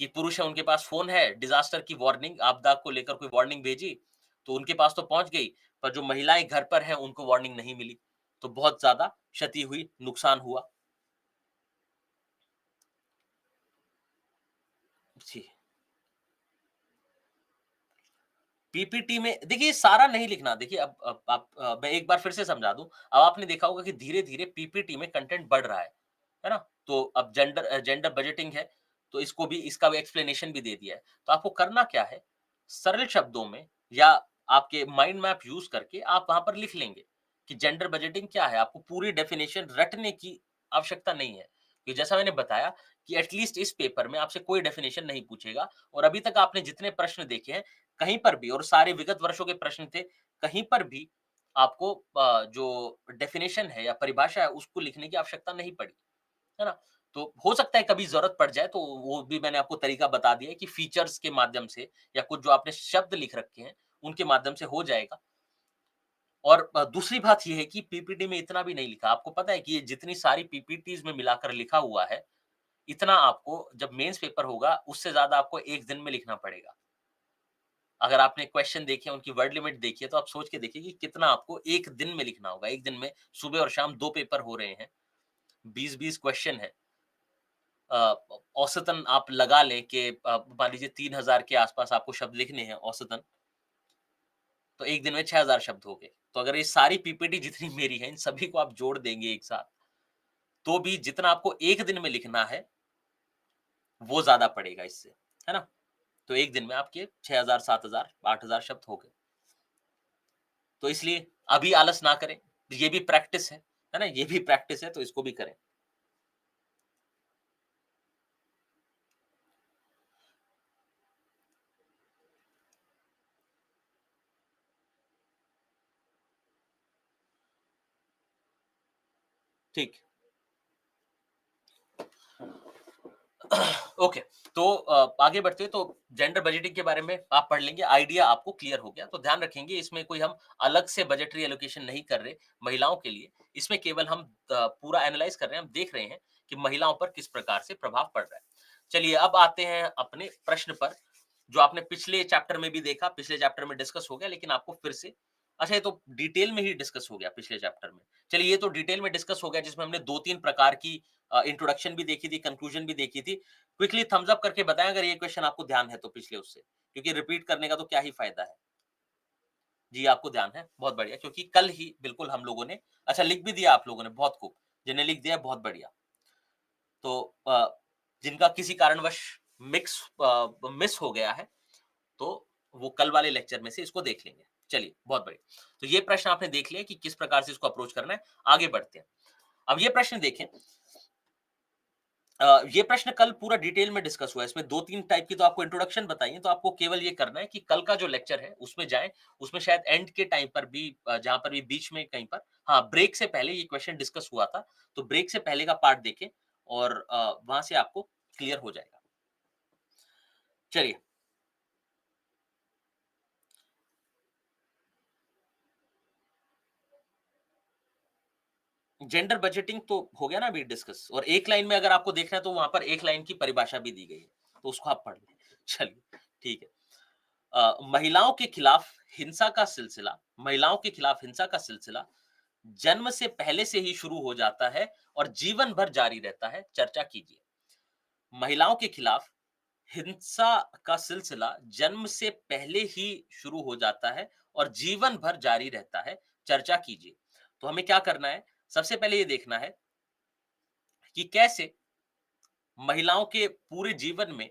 Speaker 1: कि पुरुष है उनके पास फ़ोन है, डिज़ास्टर की वार्निंग आपदा को लेकर कोई वार्निंग भेजी, तो उनके पास तो पहुँच गई, पर जो महिलाएँ घर पर हैं उनको वार्निंग नहीं मिली। तो बहुत ज़्यादा क्षति हुई, नुकसान हुआ। जी। पीपीटी में देखिए सारा नहीं लिखना, देखिए अब आप मैं एक बार फिर से समझा दूँ, अब आपने देखा होगा कि धीरे-धीरे पीपीटी में कंटेंट बढ़ रहा है ना? तो अब जेंडर बजटिंग है, तो इसको भी इसका भी एक्सप्लेनेशन भी दे दिया है। तो आपको करना क्या है, सरल शब्दों में या आपके माइंड मैप यूज़ करके आप वहाँ पर लिख लेंगे, कि जेंडर बजटिंग क्या है, आपको पूरी डेफिनिशन रटने की आवश्यकता नहीं है। कि जैसा मैंने बताया कि एट लीस्ट इस पेपर में आपसे कोई डेफिनिशन नहीं पूछेगा और अभी तक आपने जितने प्रश्न देखे हैं कहीं पर भी और सारे विगत वर्षों के प्रश्न थे, कहीं पर भी आपको जो डेफिनिशन है या परिभाषा है उसको लिखने की आवश्यकता नहीं पड़ी, है ना? तो हो सकता है कभी ज़रूरत पड़ जाए तो वो भी मैंने आपको तरीका बता दिया है कि फीचर्स के माध्यम से या कुछ जो आपने शब्द लिख रखे हैं, उनके माध्यम से हो जाएगा। और दूसरी बात ये है कि पीपीटी में इतना भी नहीं लिखा, आपको पता है कि ये जितनी सारी पीपीटीज़ में मिलाकर लिखा हुआ है, इतना आपको जब मेंस पेपर होगा उससे ज़्यादा आपको 1 दिन में लिखना पड़ेगा। अगर आपने क्वेश्चन देखे, उनकी वर्ड लिमिट देखी है, तो आप सोच के देखिए कि कितना आपको 1 दिन में लिखना होगा। 1 दिन में सुबह और शाम 2 पेपर हो रहे हैं, 20-20 क्वेश्चन है। अ, औसतन आप लगा लें कि मान लीजिए 3000 के आस-पास आपको शब्द लिखने हैं औसतन, तो 1 दिन में 6000 शब्द हो गए। तो अगर ये सारी पीपीटी जितनी मेरी है, इन सभी को आप जोड़ देंगे एक साथ, तो भी जितना आपको 1 दिन में लिखना है, वो ज़्यादा पड़ेगा इससे, है ना? तो 1 दिन में आपके 6000, 7000, 8000 शब्द हो गए। तो इसलिए अभी आलस ना करें, ये भी प्रैक्टिस है ना? ये भी प्रैक्टिस है तो इसको भी करें। ठीक। ओके, तो आगे बढ़ते हैं तो जेंडर बजटिंग के बारे में आप पढ़ लेंगे, आइडिया आपको क्लियर हो गया। तो ध्यान रखेंगे इसमें कोई हम अलग से बजटरी एलोकेशन नहीं कर रहे महिलाओं के लिए। इसमें केवल हम पूरा एनालाइज़ कर रहे हैं, हम देख रहे हैं कि महिलाओं पर किस प्रकार से प्रभाव पड़ रहा है। चलिए अब आते हैं अपने प्रश्न पर, जो आपने पिछले चैप्टर में भी देखा, पिछले चैप्टर में डिस्कस हो गया लेकिन आपको फिर से अच्छा ये तो डिटेल में ही डिस्कस हो गया पिछले चैप्टर में। चलिए ये तो डिटेल में डिस्कस हो गया जिसमें हमने 2-3 प्रकार की इंट्रोडक्शन भी देखी थी, कंक्लूजन भी देखी थी। क्विकली थम्स अप करके बताएँ अगर ये क्वेश्चन आपको ध्यान है तो पिछले उससे, क्योंकि रिपीट करने का तो क्या ही फ़ायदा है। जी, आपको ध्यान है, बहुत बढ़िया क्योंकि कल ही बिल्कुल हम लोगों ने अच्छा लिख भी दिया आप लोगों ने, बहुत खूब। जिन्हें लिख दिया बहुत बढ़िया। तो जिनका किसी कारणवश मिस हो गया है, तो वो कल वाले लेक्चर में से इसको देख लेंगे। चलिए, बहुत बढ़िया। तो ये प्रश्न आपने देख लिया कि किस प्रकार से इसको अप्रोच करना है, आगे बढ़ते हैं। अब ये प्रश्न देखें ये प्रश्न कल पूरा डिटेल में डिस्कस हुआ है। इसमें 2-3 टाइप की तो आपको इंट्रोडक्शन बताई है, तो आपको केवल ये करना है कि कल का जो लेक्चर है, उसमें जाएँ। उसमें शायद एंड के टाइम पर भी जहाँ पर भी बीच में कहीं पर हाँ, ब्रेक से पहले ये क्वेश्चन डिस्कस हुआ था। तो ब्रेक से पहले का पार्ट देखें और वहाँ से आपको क्लियर हो जाएगा। चलिए, जेंडर बजटिंग तो हो गया ना अभी डिस्कस और एक लाइन में अगर आपको देखना है, तो वहाँ पर एक लाइन की परिभाषा भी दी गई है। तो उसको आप पढ़ लें। चलिए, ठीक है। महिलाओं के खिलाफ हिंसा का सिलसिला महिलाओं के खिलाफ हिंसा का सिलसिला जन्म से पहले से ही शुरू हो जाता है और जीवन भर जारी रहता है। चर्चा कीजिए। महिलाओं के खिलाफ हिंसा का सिलसिला जन्म से पहले ही शुरू हो जाता है और जीवन भर जारी रहता है। चर्चा कीजिए। तो हमें क्या करना है? सबसे पहले ये देखना है कि कैसे महिलाओं के पूरे जीवन में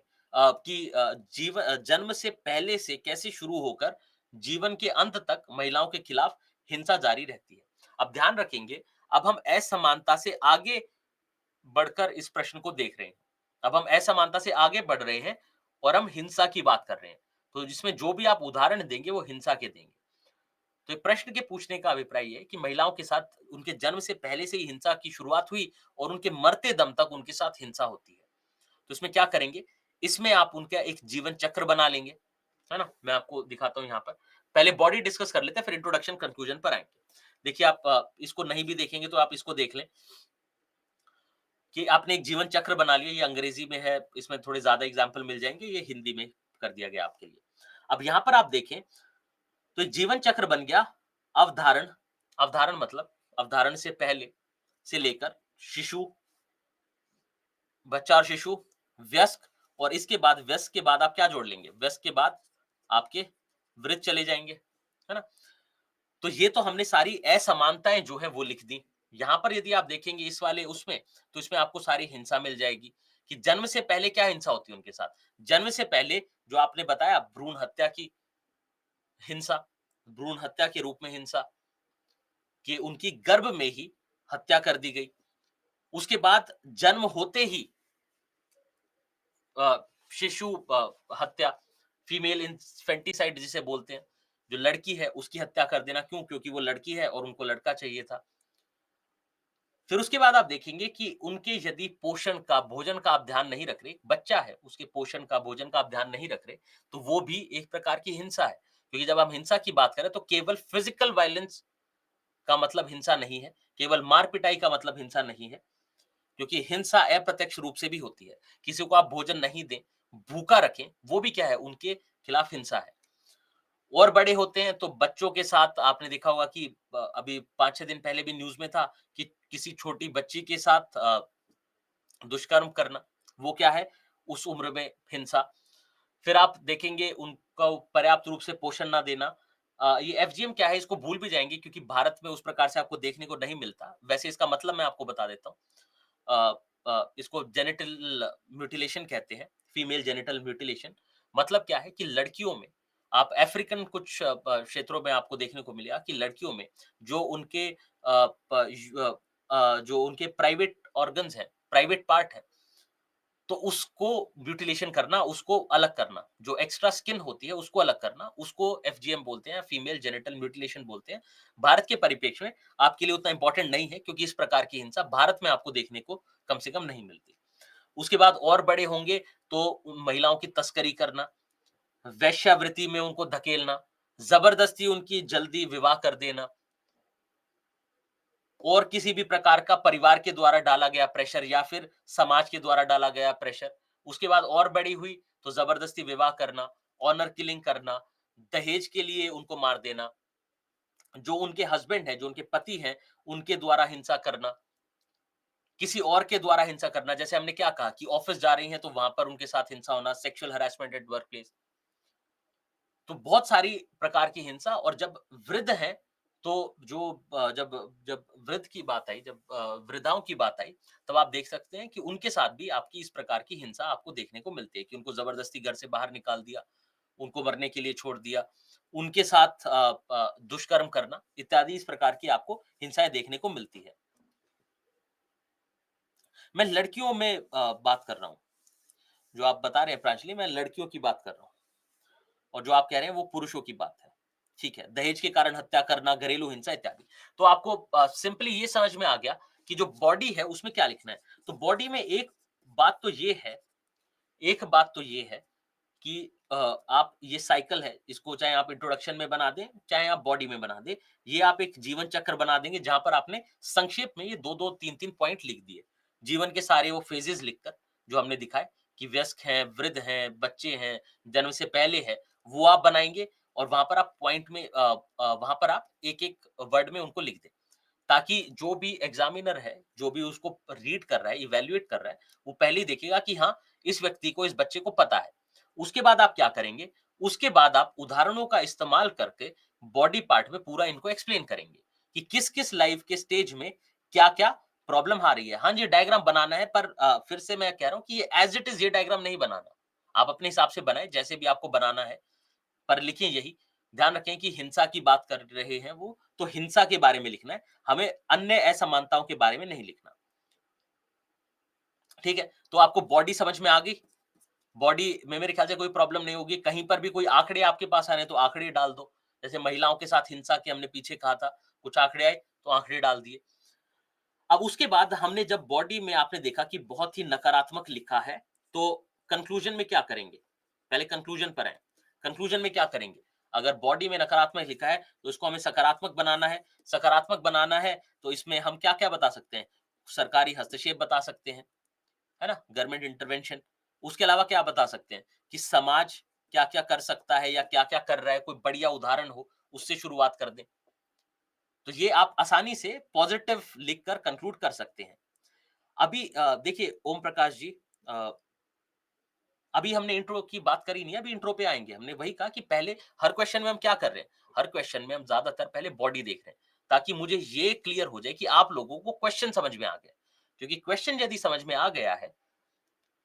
Speaker 1: जन्म से पहले से कैसे शुरू होकर जीवन के अंत तक महिलाओं के खिलाफ हिंसा जारी रहती है। अब ध्यान रखेंगे, अब हम असमानता से आगे बढ़कर इस प्रश्न को देख रहे हैं। अब हम असमानता से आगे बढ़ रहे हैं और हम हिंसा की बात कर रहे हैं। तो जिसमें जो भी आप उदाहरण देंगे वो हिंसा के देंगे। तो प्रश्न के पूछने का अभिप्राय ये है कि महिलाओं के साथ उनके जन्म से पहले से ही हिंसा की शुरुआत हुई और उनके मरते दम तक उनके साथ हिंसा होती है। तो इसमें क्या करेंगे? इसमें आप उनका एक जीवन चक्र बना लेंगे, है ना? मैं आपको दिखाता हूँ यहाँ पर। पहले बॉडी डिस्कस कर लेते हैं, फिर इंट्रोडक्शन कंक्लूजन पर आएँगे। देखिए आप इसको नहीं भी देखेंगे तो आप इसको देख लें कि आपने एक जीवन चक्र बना लिया। ये अंग्रेजी में है, इसमें थोड़े ज़्यादा एग्ज़ाम्पल मिल जाएँगे, ये हिंदी में कर दिया गया आपके लिए। अब यहाँ पर आप देखें, तो जीवन चक्र बन गया अवधारण, अवधारण मतलब अवधारण से पहले से लेकर शिशु, बच्चा और शिशु, वयस्क और इसके बाद वयस्क के बाद आप क्या जोड़ लेंगे? वयस्क के बाद आपके वृद्ध चले जाएँगे, है ना? तो ये तो हमने सारी असमानताएँ जो है वो लिख दी। यहाँ पर यदि आप देखेंगे इस वाले उसमें, तो इसमें आपको सारी हिंसा मिल जाएगी कि जन्म से पहले क्या हिंसा होती है उनके साथ। जन्म से पहले जो आपने बताया भ्रूण हत्या की हिंसा, भ्रूण हत्या के रूप में हिंसा, कि उनकी गर्भ में ही हत्या कर दी गई। उसके बाद जन्म होते ही शिशु हत्या, फीमेल इन्फेंटिसाइड जिसे बोलते हैं, जो लड़की है उसकी हत्या कर देना। क्यों? क्योंकि वो लड़की है और उनको लड़का चाहिए था। फिर उसके बाद आप देखेंगे कि उनके यदि पोषण का, भोजन का आप ध्यान नहीं रख रहे, बच्चा है, उसके पोषण का, भोजन का आप ध्यान नहीं रख रहे, तो वो भी एक प्रकार की हिंसा है। क्योंकि जब हम हिंसा की बात करें तो केवल फिजिकल वायलेंस का मतलब हिंसा नहीं है, केवल मार-पिटाई का मतलब हिंसा नहीं है, क्योंकि हिंसा अप्रत्यक्ष रूप से भी होती है। किसी को आप भोजन नहीं दें, भूखा रखें, वो भी क्या है? उनके खिलाफ हिंसा है। और बड़े होते हैं तो बच्चों के साथ आपने देखा होगा कि अभी 5-6 दिन पहले भी न्यूज़ में था कि किसी छोटी बच्ची के साथ दुष्कर्म करना, वो क्या है? उस उम्र में हिंसा। फिर आप देखेंगे उनको पर्याप्त रूप से पोषण ना देना। ये एफजीएम क्या है इसको भूल भी जाएँगे क्योंकि भारत में उस प्रकार से आपको देखने को नहीं मिलता। वैसे इसका मतलब मैं आपको बता देता हूँ। इसको जेनिटल म्यूटिलेशन कहते हैं, फीमेल जेनिटल म्यूटिलेशन। मतलब क्या है कि लड़कियों में आप अफ्रीकन कुछ क्षेत्रों में आपको देखने को मिलेगा कि लड़कियों में जो उनके जो उनके प्राइवेट ऑर्गन्स हैं, प्राइवेट पार्ट है, तो उसको म्यूटिलेशन करना, उसको अलग करना, जो एक्स्ट्रा स्किन होती है उसको अलग करना, उसको एफजीएम बोलते हैं, फीमेल जेनिटल म्यूटिलेशन बोलते हैं। भारत के परिप्रेक्ष्य में आपके लिए उतना इंपॉर्टेंट नहीं है क्योंकि इस प्रकार की हिंसा भारत में आपको देखने को कम से कम नहीं मिलती। उसके बाद और बड़े होंगे तो महिलाओं की तस्करी करना, वेश्यावृत्ति में उनको धकेलना, जबरदस्ती उनकी जल्दी विवाह कर देना और किसी भी प्रकार का परिवार के द्वारा डाला गया प्रेशर या फिर समाज के द्वारा डाला गया प्रेशर। उसके बाद और बड़ी हुई तो जबरदस्ती विवाह करना, ऑनर किलिंग करना, दहेज के लिए उनको मार देना, जो उनके हस्बैंड हैं, जो उनके पति हैं, उनके द्वारा हिंसा करना, किसी और के द्वारा हिंसा करना। जैसे हमने क्या कहा कि ऑफिस जा रही हैं तो वहां पर उनके साथ हिंसा होना, sexual harassment at work place. तो बहुत सारी प्रकार की हिंसा। और जब वृद्ध हैं तो जो जब जब वृद्ध की बात आई, जब वृद्धाओं की बात आई, तब आप देख सकते हैं कि उनके साथ भी आपकी इस प्रकार की हिंसा आपको देखने को मिलती है कि उनको जबरदस्ती घर से बाहर निकाल दिया, उनको मरने के लिए छोड़ दिया, उनके साथ दुष्कर्म करना इत्यादि इस प्रकार की आपको हिंसाएं देखने को मिलती है। मैं लड़कियों में बात कर रहा हूँ। जो आप बता रहे हैं प्रांजलि, मैं लड़कियों की बात कर रहा हूँ। और जो आप कह रहे हैं वो पुरुषों की बात है। ठीक है, दहेज के कारण हत्या करना, घरेलू हिंसा इत्यादि। तो आपको सिंपली ये समझ में आ गया कि जो बॉडी है उसमें क्या लिखना है। तो बॉडी में बात तो ये है एक बात तो ये है कि आप ये साइकिल है, इसको चाहे आप इंट्रोडक्शन में बना दें, चाहे आप बॉडी में बना दें, ये आप एक जीवन चक्र बना देंगे जहाँ पर आपने संक्षेप में ये 2-2 3-3 पॉइंट लिख दिए। जीवन के सारे वो फेजेज़ लिखकर जो हमने दिखाए कि वयस्क हैं, वृद्ध हैं, बच्चे हैं, जन्म से पहले है, वो आप बनाएँगे और वहाँ पर आप पॉइंट में वहाँ पर आप एक-एक वर्ड में उनको लिख दें। ताकि जो भी एग्ज़ामिनर है, जो भी उसको रीड कर रहा है, इवैल्यूएट कर रहा है, वो पहले ही देखेगा कि हाँ, इस व्यक्ति को, इस बच्चे को पता है। उसके बाद आप क्या करेंगे? उसके बाद आप उदाहरणों का इस्तेमाल करके बॉडी पार्ट में पूरा इनको एक्सप्लेन करेंगे कि किस-किस लाइफ़ के स्टेज में क्या-क्या प्रॉब्लम आ रही है। हाँ जी, डायग्राम बनाना है पर फिर से मैं कह रहा हूँ कि ये एज़ इट इज़ ये डायग्राम नहीं बनाना। आप अपने हिसाब से बनाएँ, जैसे भी आपको बनाना है, पर लिखिए यही ध्यान रखें कि हिंसा की बात कर रहे हैं वो, तो हिंसा के बारे में लिखना है, हमें अन्य असमानताओं के बारे में नहीं लिखना। ठीक है? तो आपको बॉडी समझ में आ गई? बॉडी में मेरे ख्याल से कोई प्रॉब्लम नहीं होगी, कहीं पर भी कोई आंकड़े आपके पास आ रहे हैं तो आंकड़े डाल दो। जैसे महिलाओं के साथ हिंसा के हमने पीछे कहा था, कुछ आंकड़े आए तो आंकड़े डाल दिए। अब उसके बाद हमने जब बॉडी में आपने देखा कि बहुत ही नकारात्मक लिखा है, तो कंक्लूजन में क्या करेंगे? पहले कंक्लूजन पर आएँ। कंक्लूजन में क्या करेंगे? अगर बॉडी में नकारात्मक लिखा है, तो इसको हमें सकारात्मक बनाना है। सकारात्मक बनाना है, तो इसमें हम क्या-क्या बता सकते हैं? सरकारी हस्तक्षेप बता सकते हैं, है ना? Government intervention. उसके अलावा क्या बता सकते हैं? कि समाज क्या-क्या कर सकता है या क्या-क्या कर रहा है, कोई बढ़िया उदाहरण हो, उससे शुरुआत कर दें। तो ये आप आसानी से पॉजिटिव लिखकर कंक्लूड कर सकते हैं। अभी देखिए ओम प्रकाश जी, अ, अभी हमने इंट्रो की बात करी नहीं है, अभी इंट्रो पे आएँगे। हमने वही कहा कि पहले हर क्वेश्चन में हम क्या कर रहे हैं? हर क्वेश्चन में हम ज़्यादातर पहले बॉडी देख रहे हैं, ताकि मुझे ये क्लियर हो जाए कि आप लोगों को क्वेश्चन समझ में आ गया। क्योंकि क्वेश्चन यदि समझ में आ गया है,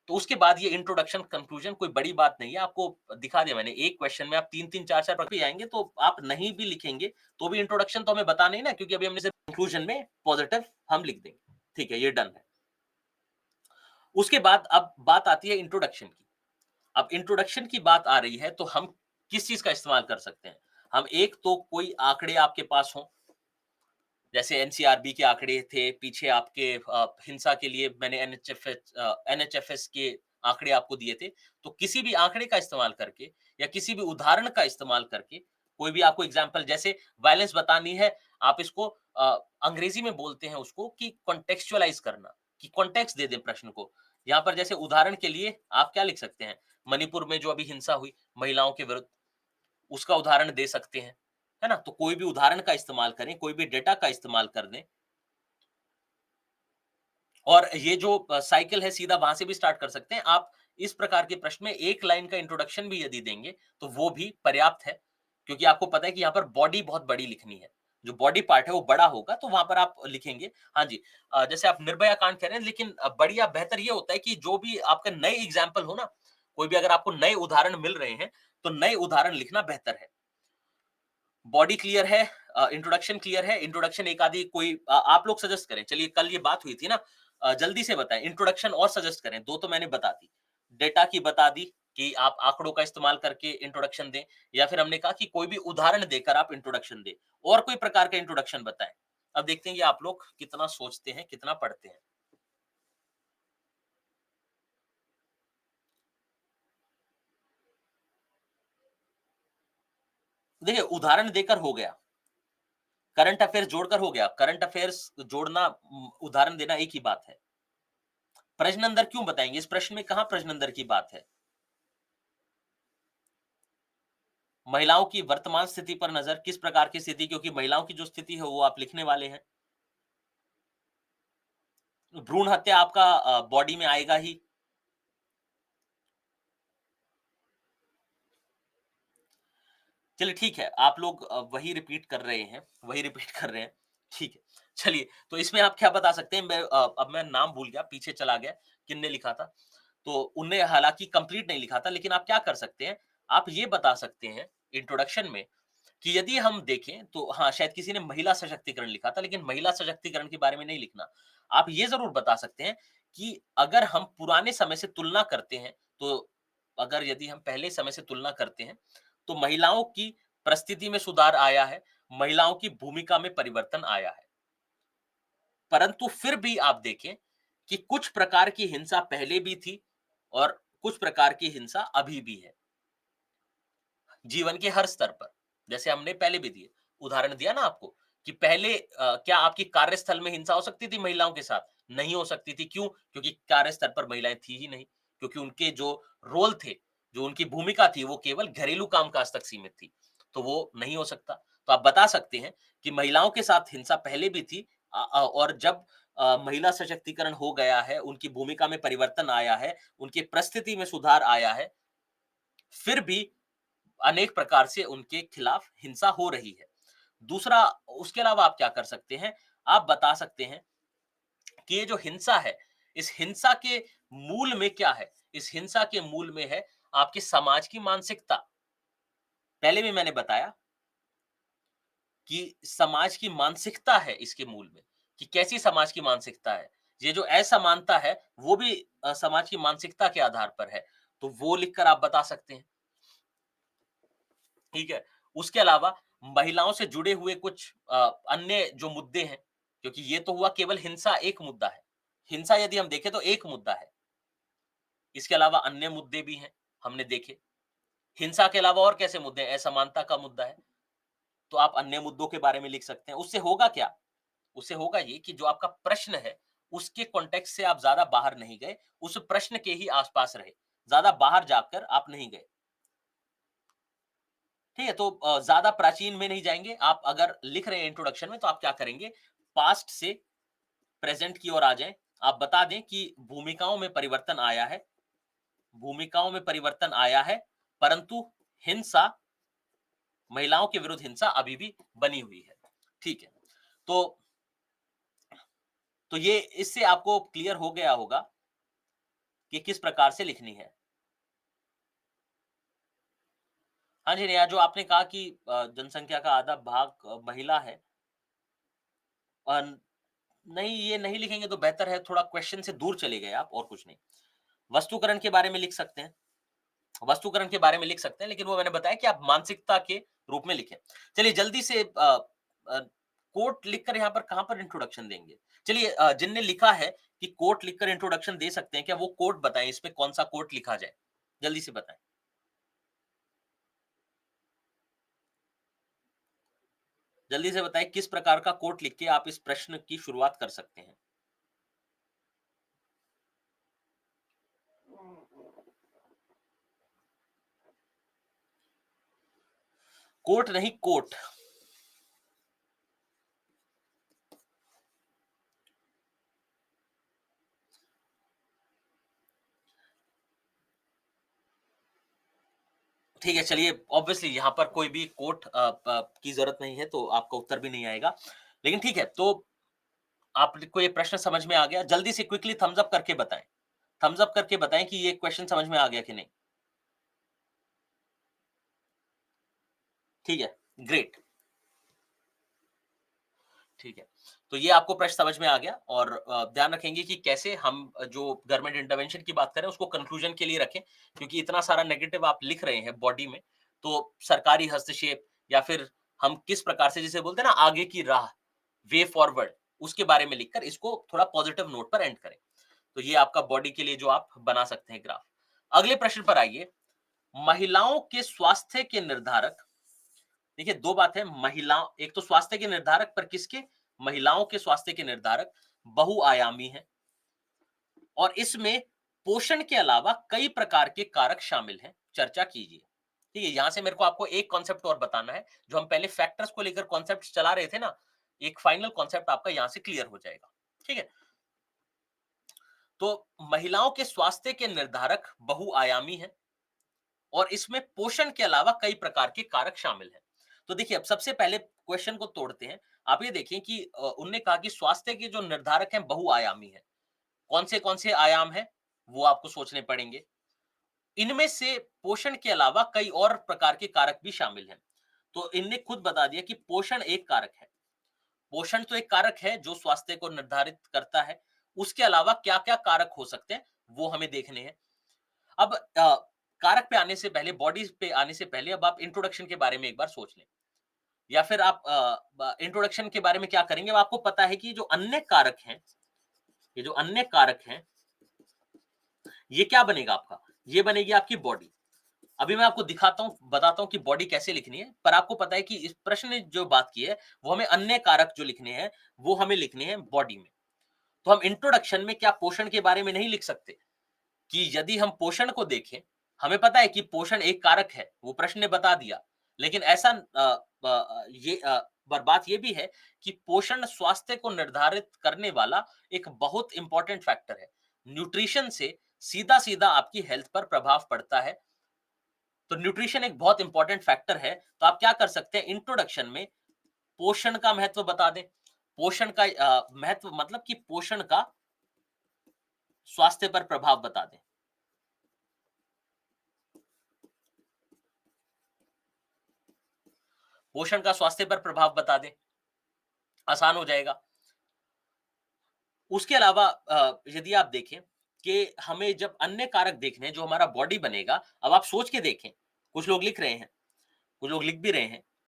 Speaker 1: तो उसके बाद ये इंट्रोडक्शन, कंक्लूजन कोई बड़ी बात नहीं है। आपको दिखा दिया मैंने, एक क्वेश्चन में आप 3-3 4-4 पढ़ के आएँगे, तो आप नहीं भी लिखेंगे, तो भी इंट्रोडक्शन तो हमें बताना ही ना, क्योंकि अभी हमने सिर्फ कंक्लूजन में पॉजिटिव हम लिख देंगे। ठीक है, ये डन है। उसके बाद अब बात आती है इंट्रोडक्शन की। अब इंट्रोडक्शन की बात आ रही है, तो हम किस चीज़ का इस्तेमाल कर सकते हैं? हम एक तो कोई आंकड़े आपके पास हों, जैसे एनसीआरबी के आंकड़े थे, पीछे आपके हिंसा के लिए मैंने एनएचएफएस के आंकड़े आपको दिए थे। तो किसी भी आंकड़े का इस्तेमाल करके या किसी भी उदाहरण का इस्तेमाल करके, कोई भी आपको एग्ज़ाम्पल, जैसे वायलेंस बतानी है, आप इसको अंग्रेज़ी में बोलते हैं उसको कि कॉन्टेक्स्चुअलाइज़ करना, कि कॉन्टेक्स्ट दे दें प्रश्न को। यहाँ पर जैसे उदाहरण के लिए आप क्या लिख सकते हैं? मणिपुर में जो अभी हिंसा हुई महिलाओं के विरुद्ध, उसका उदाहरण दे सकते हैं, है ना? तो कोई भी उदाहरण का इस्तेमाल करें, कोई भी डेटा का इस्तेमाल कर दें, और ये जो साइकिल है सीधा वहाँ से भी स्टार्ट कर सकते हैं। आप इस प्रकार के प्रश्न में एक लाइन का इंट्रोडक्शन भी यदि देंगे, तो वो भी पर्याप्त है, क्योंकि आपको पता है कि यहाँ पर बॉडी बहुत बड़ी लिखनी है। जो बॉडी पार्ट है वो बड़ा होगा, तो वहाँ पर आप लिखेंगे। हाँ जी, जैसे आप निर्भया कांड कह रहे हैं, लेकिन बढ़िया बेहतर ये होता है कि जो भी आपका नए एग्ज़ाम्पल हो ना, कोई भी अगर आपको नए उदाहरण मिल रहे हैं, तो नए उदाहरण लिखना बेहतर है। बॉडी क्लियर है, इंट्रोडक्शन क्लियर है, इंट्रोडक्शन एक आधी कोई आप लोग सजेस्ट करें। चलिए, कल ये बात हुई थी ना, जल्दी से बताएँ इंट्रोडक्शन और सजेस्ट करें, 2 तो मैंने बता दी। डेटा की बता दी कि आप आँकड़ों का इस्तेमाल करके इंट्रोडक्शन दें, या फिर हमने कहा कि कोई भी उदाहरण देकर आप इंट्रोडक्शन दें, और कोई प्रकार का इंट्रोडक्शन बताएँ। अब देखते हैं कि आप लोग कितना सोचते हैं, कितना पढ़ते हैं। देखिए, उदाहरण देकर हो गया, करंट अफेयर्स जोड़कर हो गया, करंट अफेयर्स जोड़ना, उदाहरण देना एक ही बात है। प्रश्न क्यों बताएँगे? इस प्रश्न में कहाँ प्रश्न की बात है? महिलाओं की वर्तमान स्थिति पर नज़र, किस प्रकार की स्थिति? क्योंकि महिलाओं की जो स्थिति है वो आप लिखने वाले हैं। भ्रूण हत्या आपका बॉडी में आएगा ही। चलिए ठीक है, आप लोग वही रिपीट कर रहे हैं, वही रिपीट कर रहे हैं। ठीक है, चलिए, तो इसमें आप क्या बता सकते हैं? अब मैं नाम भूल गया, पीछे चला गया, किसने लिखा था। तो उनने हालाँकि कंप्लीट नहीं लिखा था, लेकिन आप क्या कर सकते हैं, आप ये बता सकते हैं इंट्रोडक्शन में कि यदि हम देखें तो हाँ, शायद किसी ने महिला सशक्तिकरण लिखा था, लेकिन महिला सशक्तिकरण के बारे में नहीं लिखना। आप ये ज़रूर बता सकते हैं कि अगर हम पुराने समय से तुलना करते हैं, तो अगर यदि हम पहले समय से तुलना करते हैं, तो महिलाओं की परिस्थिति में सुधार आया है, महिलाओं की भूमिका में परिवर्तन आया है। परंतु फिर भी आप देखें कि कुछ प्रकार की हिंसा पहले भी थी और कुछ प्रकार की हिंसा अभी भी है। जीवन के हर स्तर पर। जैसे हमने पहले भी दिए, उदाहरण दिया ना आपको कि पहले क्या आपकी कार्यस्थल में हिंसा हो सकती थी महिलाओं के साथ? नहीं हो सकती थी, क्यों? क्योंकि कार्यस्थल पर महिलाएँ थी ही नहीं, क्योंकि उनके जो रोल थे, जो उनकी भूमिका थी, वो केवल घरेलू कामकाज तक सीमित थी, तो वो नहीं हो सकता। तो आप बता सकते हैं कि महिलाओं के साथ हिंसा पहले भी थी, और जब महिला सशक्तिकरण हो गया है, उनकी भूमिका में परिवर्तन आया है, उनकी परिस्थिति में सुधार आया है, फिर भी अनेक प्रकार से उनके खिलाफ हिंसा हो रही है। दूसरा, उसके अलावा आप क्या कर सकते हैं? आप बता सकते हैं कि ये जो हिंसा है, इस हिंसा के मूल में क्या है? इस हिंसा के मूल में है आपके समाज की मानसिकता। पहले भी मैंने बताया कि समाज की मानसिकता है इसके मूल में, कि कैसी समाज की मानसिकता है। ये जो असमानता है, वो भी समाज की मानसिकता के आधार पर है। तो वो लिखकर आप बता सकते हैं, ठीक है? उसके अलावा महिलाओं से जुड़े हुए कुछ अन्य जो मुद्दे हैं, क्योंकि ये तो हुआ केवल हिंसा एक मुद्दा है। हिंसा यदि हम देखें तो एक मुद्दा है। इसके अलावा अन्य मुद्दे भी हैं, हमने देखे। हिंसा के अलावा और कैसे मुद्दे हैं? असमानता का मुद्दा है, तो आप अन्य मुद्दों के बारे में लिख सकते हैं। उससे होगा क्या? उससे होगा ये कि जो आपका प्रश्न है, उसके कॉन्टेक्स्ट से आप ज़्यादा बाहर नहीं गए, उस प्रश्न के ही आस-पास रहे। ज़्यादा बाहर जाकर आप नहीं गए। ठीक है? तो ज़्यादा प्राचीन में नहीं जाएँगे। आप अगर लिख रहे हैं इंट्रोडक्शन में, तो आप क्या करेंगे? पास्ट से प्रेज़ेंट की ओर आ जाएँ। आप बता दें कि भूमिकाओं में परिवर्तन आया है, भूमिकाओं में परिवर्तन आया है, परंतु हिंसा, महिलाओं के विरुद्ध हिंसा अभी भी बनी हुई है। ठीक है? तो ये इससे आपको क्लियर हो गया होगा कि किस प्रकार से लिखनी है। हाँ जी, नेहा, जो आपने कहा कि जनसंख्या का आधा भाग महिला है। अ, नहीं, ये नहीं लिखेंगे तो बेहतर है, थोड़ा क्वेश्चन से दूर चले गए आप, और कुछ नहीं। वस्तुकरण के बारे में लिख सकते हैं, वस्तुकरण के बारे में लिख सकते हैं, लेकिन वो मैंने बताया कि आप मानसिकता के रूप में लिखें। चलिए जल्दी से कोट लिखकर यहाँ पर कहाँ पर इंट्रोडक्शन देंगे? चलिए जिनने लिखा है कि कोट लिखकर इंट्रोडक्शन दे सकते हैं, क्या वो कोट बताएँ, इसमें कौन-सा कोट लिखा जाए? जल्दी से बताएँ। जल्दी से बताएँ किस प्रकार का कोट लिख के आप इस प्रश्न की शुरुआत कर सकते हैं? कोट नहीं, कोट। ठीक है, चलिए ऑब्वियसली यहाँ पर कोई भी कोट की ज़रूरत नहीं है, तो आपका उत्तर भी नहीं आएगा। लेकिन ठीक है, तो आपको ये प्रश्न समझ में आ गया? जल्दी से क्विकली थम्स अप करके बताएँ। थम्स अप करके बताएँ कि ये क्वेश्चन समझ में आ गया कि नहीं? ठीक है, ग्रेट। ठीक है। तो ये आपको प्रश्न समझ में आ गया, और ध्यान रखेंगे कि कैसे हम जो गवर्नमेंट इंटरवेंशन की बात करें, उसको कंक्लूजन के लिए रखें, क्योंकि इतना सारा नेगेटिव आप लिख रहे हैं बॉडी में, तो सरकारी हस्तक्षेप या फिर हम किस प्रकार से, जिसे बोलते हैं ना, आगे की राह, वे फॉरवर्ड, उसके बारे में लिखकर इसको थोड़ा पॉजिटिव नोट पर एंड करें। तो ये आपका बॉडी के लिए जो आप बना सकते हैं ग्राफ। अगले प्रश्न पर आइए। महिलाओं के स्वास्थ्य के निर्धारक, देखिए 2 बात है, महिलाओं, एक तो स्वास्थ्य के निर्धारक पर किसके? महिलाओं के स्वास्थ्य के निर्धारक बहुआयामी हैं, और इसमें पोषण के अलावा कई प्रकार के कारक शामिल हैं। चर्चा कीजिए। ठीक है, यहां से मेरे को आपको एक कॉन्सेप्ट और बताना है। जो हम पहले फैक्टर्स को लेकर कॉन्सेप्ट चला रहे थे ना, एक फाइनल कॉन्सेप्ट आपका यहां से क्लियर हो जाएगा। ठीक है? तो महिलाओं के स्वास्थ्य के निर्धारक बहुआयामी हैं, और इसमें पोषण के अलावा कई प्रकार के कारक शामिल हैं। तो देखिए, अब सबसे पहले क्वेश्चन को तोड़ते हैं। आप ये देखें कि उन्होंने कहा कि स्वास्थ्य के जो निर्धारक हैं बहुआयामी हैं। कौन से आयाम हैं? वो आपको सोचने पड़ेंगे। इनमें से पोषण के अलावा कई और प्रकार के कारक भी शामिल हैं। तो इनने खुद बता दिया कि पोषण एक कारक है। पोषण तो एक कारक है जो स्वास्थ्य को निर्धारित करता है। उसके अलावा क्या-क्या कारक हो सकते हैं, वो हमें देखने हैं। अब कारक पे आने से पहले, बॉडीज़ पे आने से पहले, अब आप इंट्रोडक्शन के बारे में एक बार सोच लें। या फिर आप इंट्रोडक्शन के बारे में क्या करेंगे? अब आपको पता है कि जो अन्य कारक हैं, ये जो अन्य कारक हैं, ये क्या बनेगा आपका? ये बनेगी आपकी बॉडी। अभी मैं आपको दिखाता हूँ, बताता हूँ कि बॉडी कैसे लिखनी है, पर आपको पता है कि इस प्रश्न ने जो बात की है, वो हमें अन्य कारक जो लिखने हैं, वो हमें लिखने हैं बॉडी में। तो हम इंट्रोडक्शन में क्या पोषण के बारे में नहीं लिख सकते? कि यदि हम पोषण को देखें, हमें पता है कि पोषण एक कारक है, वो प्रश्न ने बता दिया। लेकिन ऐसा पर बात ये भी है कि पोषण स्वास्थ्य को निर्धारित करने वाला एक बहुत इंपॉर्टेंट फैक्टर है। न्यूट्रिशन से सीधा-सीधा आपकी हेल्थ पर प्रभाव पड़ता है। तो न्यूट्रिशन एक बहुत इंपॉर्टेंट फैक्टर है। तो आप क्या कर सकते हैं, इंट्रोडक्शन में पोषण का महत्व बता दें। पोषण का महत्व मतलब कि पोषण का स्वास्थ्य पर प्रभाव बता दें। पोषण का स्वास्थ्य पर प्रभाव बता दें, आसान हो जाएगा। उसके अलावा यदि आप देखें कि हमें जब अन्य कारक देखने हैं, जो हमारा बॉडी बनेगा, अब आप सोच के देखें, कुछ लोग लिख रहे हैं, कुछ लोग लिख भी रहे हैं